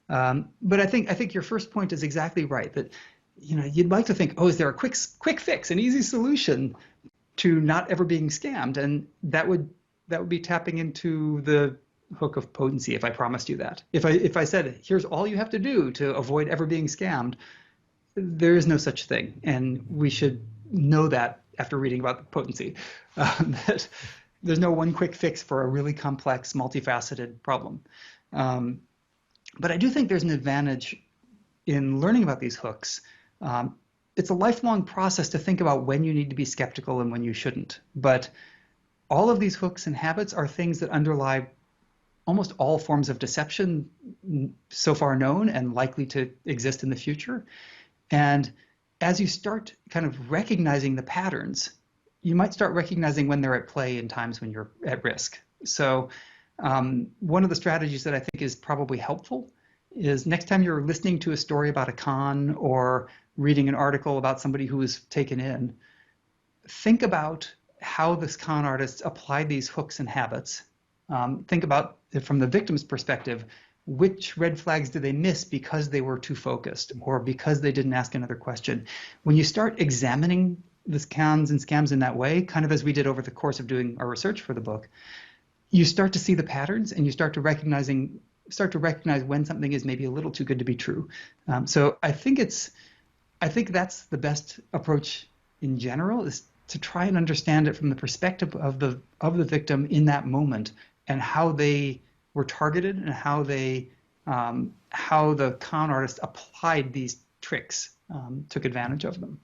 Speaker 2: But I think your first point is exactly right, that you'd like to think, oh, is there a quick fix, an easy solution to not ever being scammed? And that would that would be tapping into the hook of potency if I promised you that. If I said, here's all you have to do to avoid ever being scammed, there is no such thing. And we should know that after reading about the potency, that there's no one quick fix for a really complex, multifaceted problem. But I do think there's an advantage in learning about these hooks. It's a lifelong process to think about when you need to be skeptical and when you shouldn't. But all of these hooks and habits are things that underlie almost all forms of deception so far known and likely to exist in the future. And as you start kind of recognizing the patterns, you might start recognizing when they're at play in times when you're at risk. So one of the strategies that I think is probably helpful is next time you're listening to a story about a con or reading an article about somebody who was taken in, think about how this con artist applied these hooks and habits. Think about it from the victim's perspective. Which red flags did they miss because they were too focused or because they didn't ask another question? When you start examining the cons and scams in that way, kind of as we did over the course of doing our research for the book, you start to see the patterns and you start to recognize when something is maybe a little too good to be true. So I think that's the best approach in general, is to try and understand it from the perspective of the victim in that moment and how they were targeted and how the con artist applied these tricks, took advantage of them.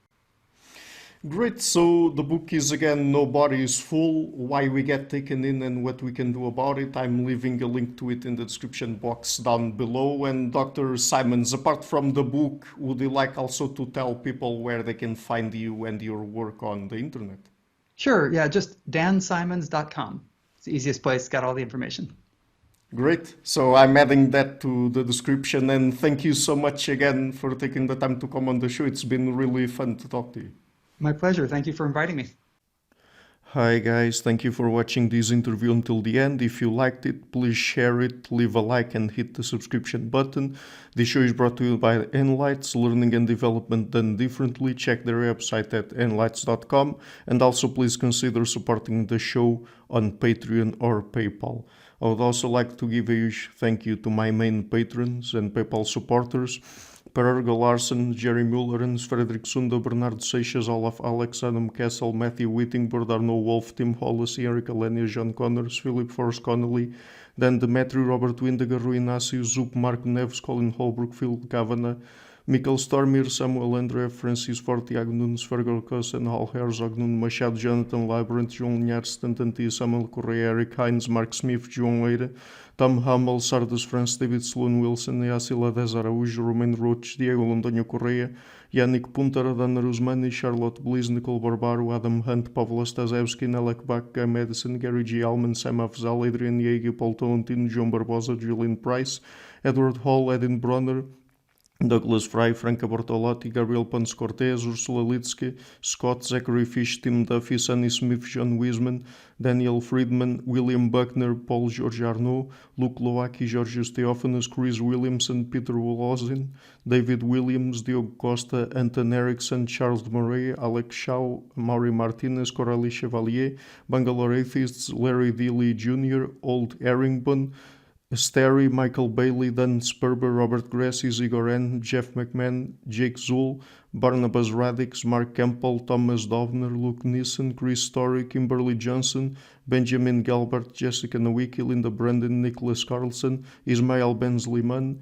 Speaker 1: Great. So the book is again, Nobody is Fool, Why We Get Taken In and What We Can Do About It. I'm leaving a link to it in the description box down below. And Dr. Simons, apart from the book, would you like also to tell people where they can find you and your work on the internet?
Speaker 2: Sure. Yeah, just dansimons.com. It's the easiest place, got all the information.
Speaker 1: Great. So I'm adding that to the description, and thank you so much again for taking the time to come on the show. It's been really fun to talk to you.
Speaker 2: My pleasure. Thank you for inviting me.
Speaker 1: Hi guys, thank you for watching this interview until the end. If you liked it, please share it, leave a like and hit the subscription button. This show is brought to you by Enlights, learning and development done differently. Check their website at enlights.com, and also please consider supporting the show on Patreon or PayPal. I would also like to give a huge thank you to my main patrons and PayPal supporters: Per Ergo Larsen, Jerry Mullerens, Frederick Sunda, Bernardo Seixas, Olaf Alex, Adam Kessel, Matthew Whittingbird, Arno Wolf, Tim Hollis, Eric Alenia, John Connors, Philip Forrest Connolly, Dan Demetri, Robert Windiger, Rui Inácio, Zup, Marco Neves, Colin Holbrook, Phil Kavanagh, Mikkel Stormir, Samuel André, Francis Fortiago Nunes, Fergal Kossen, Hal Herzog, Nuno Machado, Jonathan Labyrinth, João Linhares, Stantantia, Samuel Correia, Eric Hines, Mark Smith, João Eira, Tom Hummel, Sardas France, David Sloan Wilson, Yacila Dez Araújo, Romain Roach, Diego Londonho Correia, Yannick Punter, Adana Rusmani, Charlotte Bliss, Nicole Barbaro, Adam Hunt, Pavlo Stasevski, Nelek Bach, Guy Madison, Gary G. Alman, Sam Afzal, Adrian Yeager, Paul Tolentino, João Barbosa, Julian Price, Edward Hall, Edin Bronner, Douglas Fry, Franca Bortolotti, Gabriel Ponce Cortez, Ursula Litsky, Scott, Zachary Fish, Tim Duffy, Sonny Smith, John Wiseman, Daniel Friedman, William Buckner, Paul George Arnaud, Luke Lowacki, Georgios Theophanos, Chris Williamson, Peter Wolozin, David Williams, Diogo Costa, Anton Erickson, Charles de Moray, Alex Shaw, Maury Martinez, Coralie Chevalier, Bangalore Atheists, Larry Dealey Jr., Old Erringbone, Sterry, Michael Bailey, Dan Sperber, Robert Grassi, Igor N., Jeff McMahon, Jake Zool, Barnabas Radix, Mark Campbell, Thomas Dovner, Luke Nissen, Chris Story, Kimberly Johnson, Benjamin Galbert, Jessica Nowicki, Linda Brandon, Nicholas Carlson, Ismail Benzliman,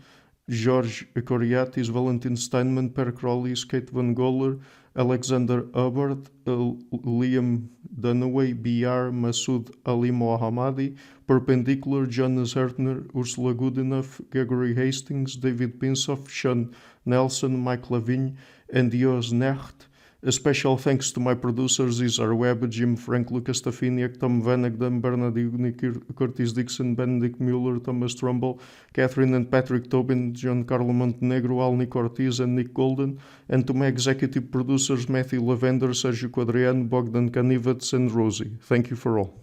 Speaker 1: George Coriatis, Valentin Steinman, Per Crowley, Kate Van Goller, Alexander Hubbard, Liam Dunaway, BR, Masood Ali Mohammadi, Perpendicular, Jonas Hertner, Ursula Goodenough, Gregory Hastings, David Pinsoff, Sean Nelson, Mike Lavigne, and Dios Necht. A special thanks to my producers, Isar Webb, Jim Frank, Lucas Stafiniak, Tom Vanagdam, Bernard Ugni, Curtis Dixon, Benedict Mueller, Thomas Trumbull, Catherine and Patrick Tobin, Giancarlo Montenegro, Alnick Ortiz, and Nick Golden, and to my executive producers, Matthew Lavender, Sergio Quadriano, Bogdan Kanivets, and Rosie. Thank you for all.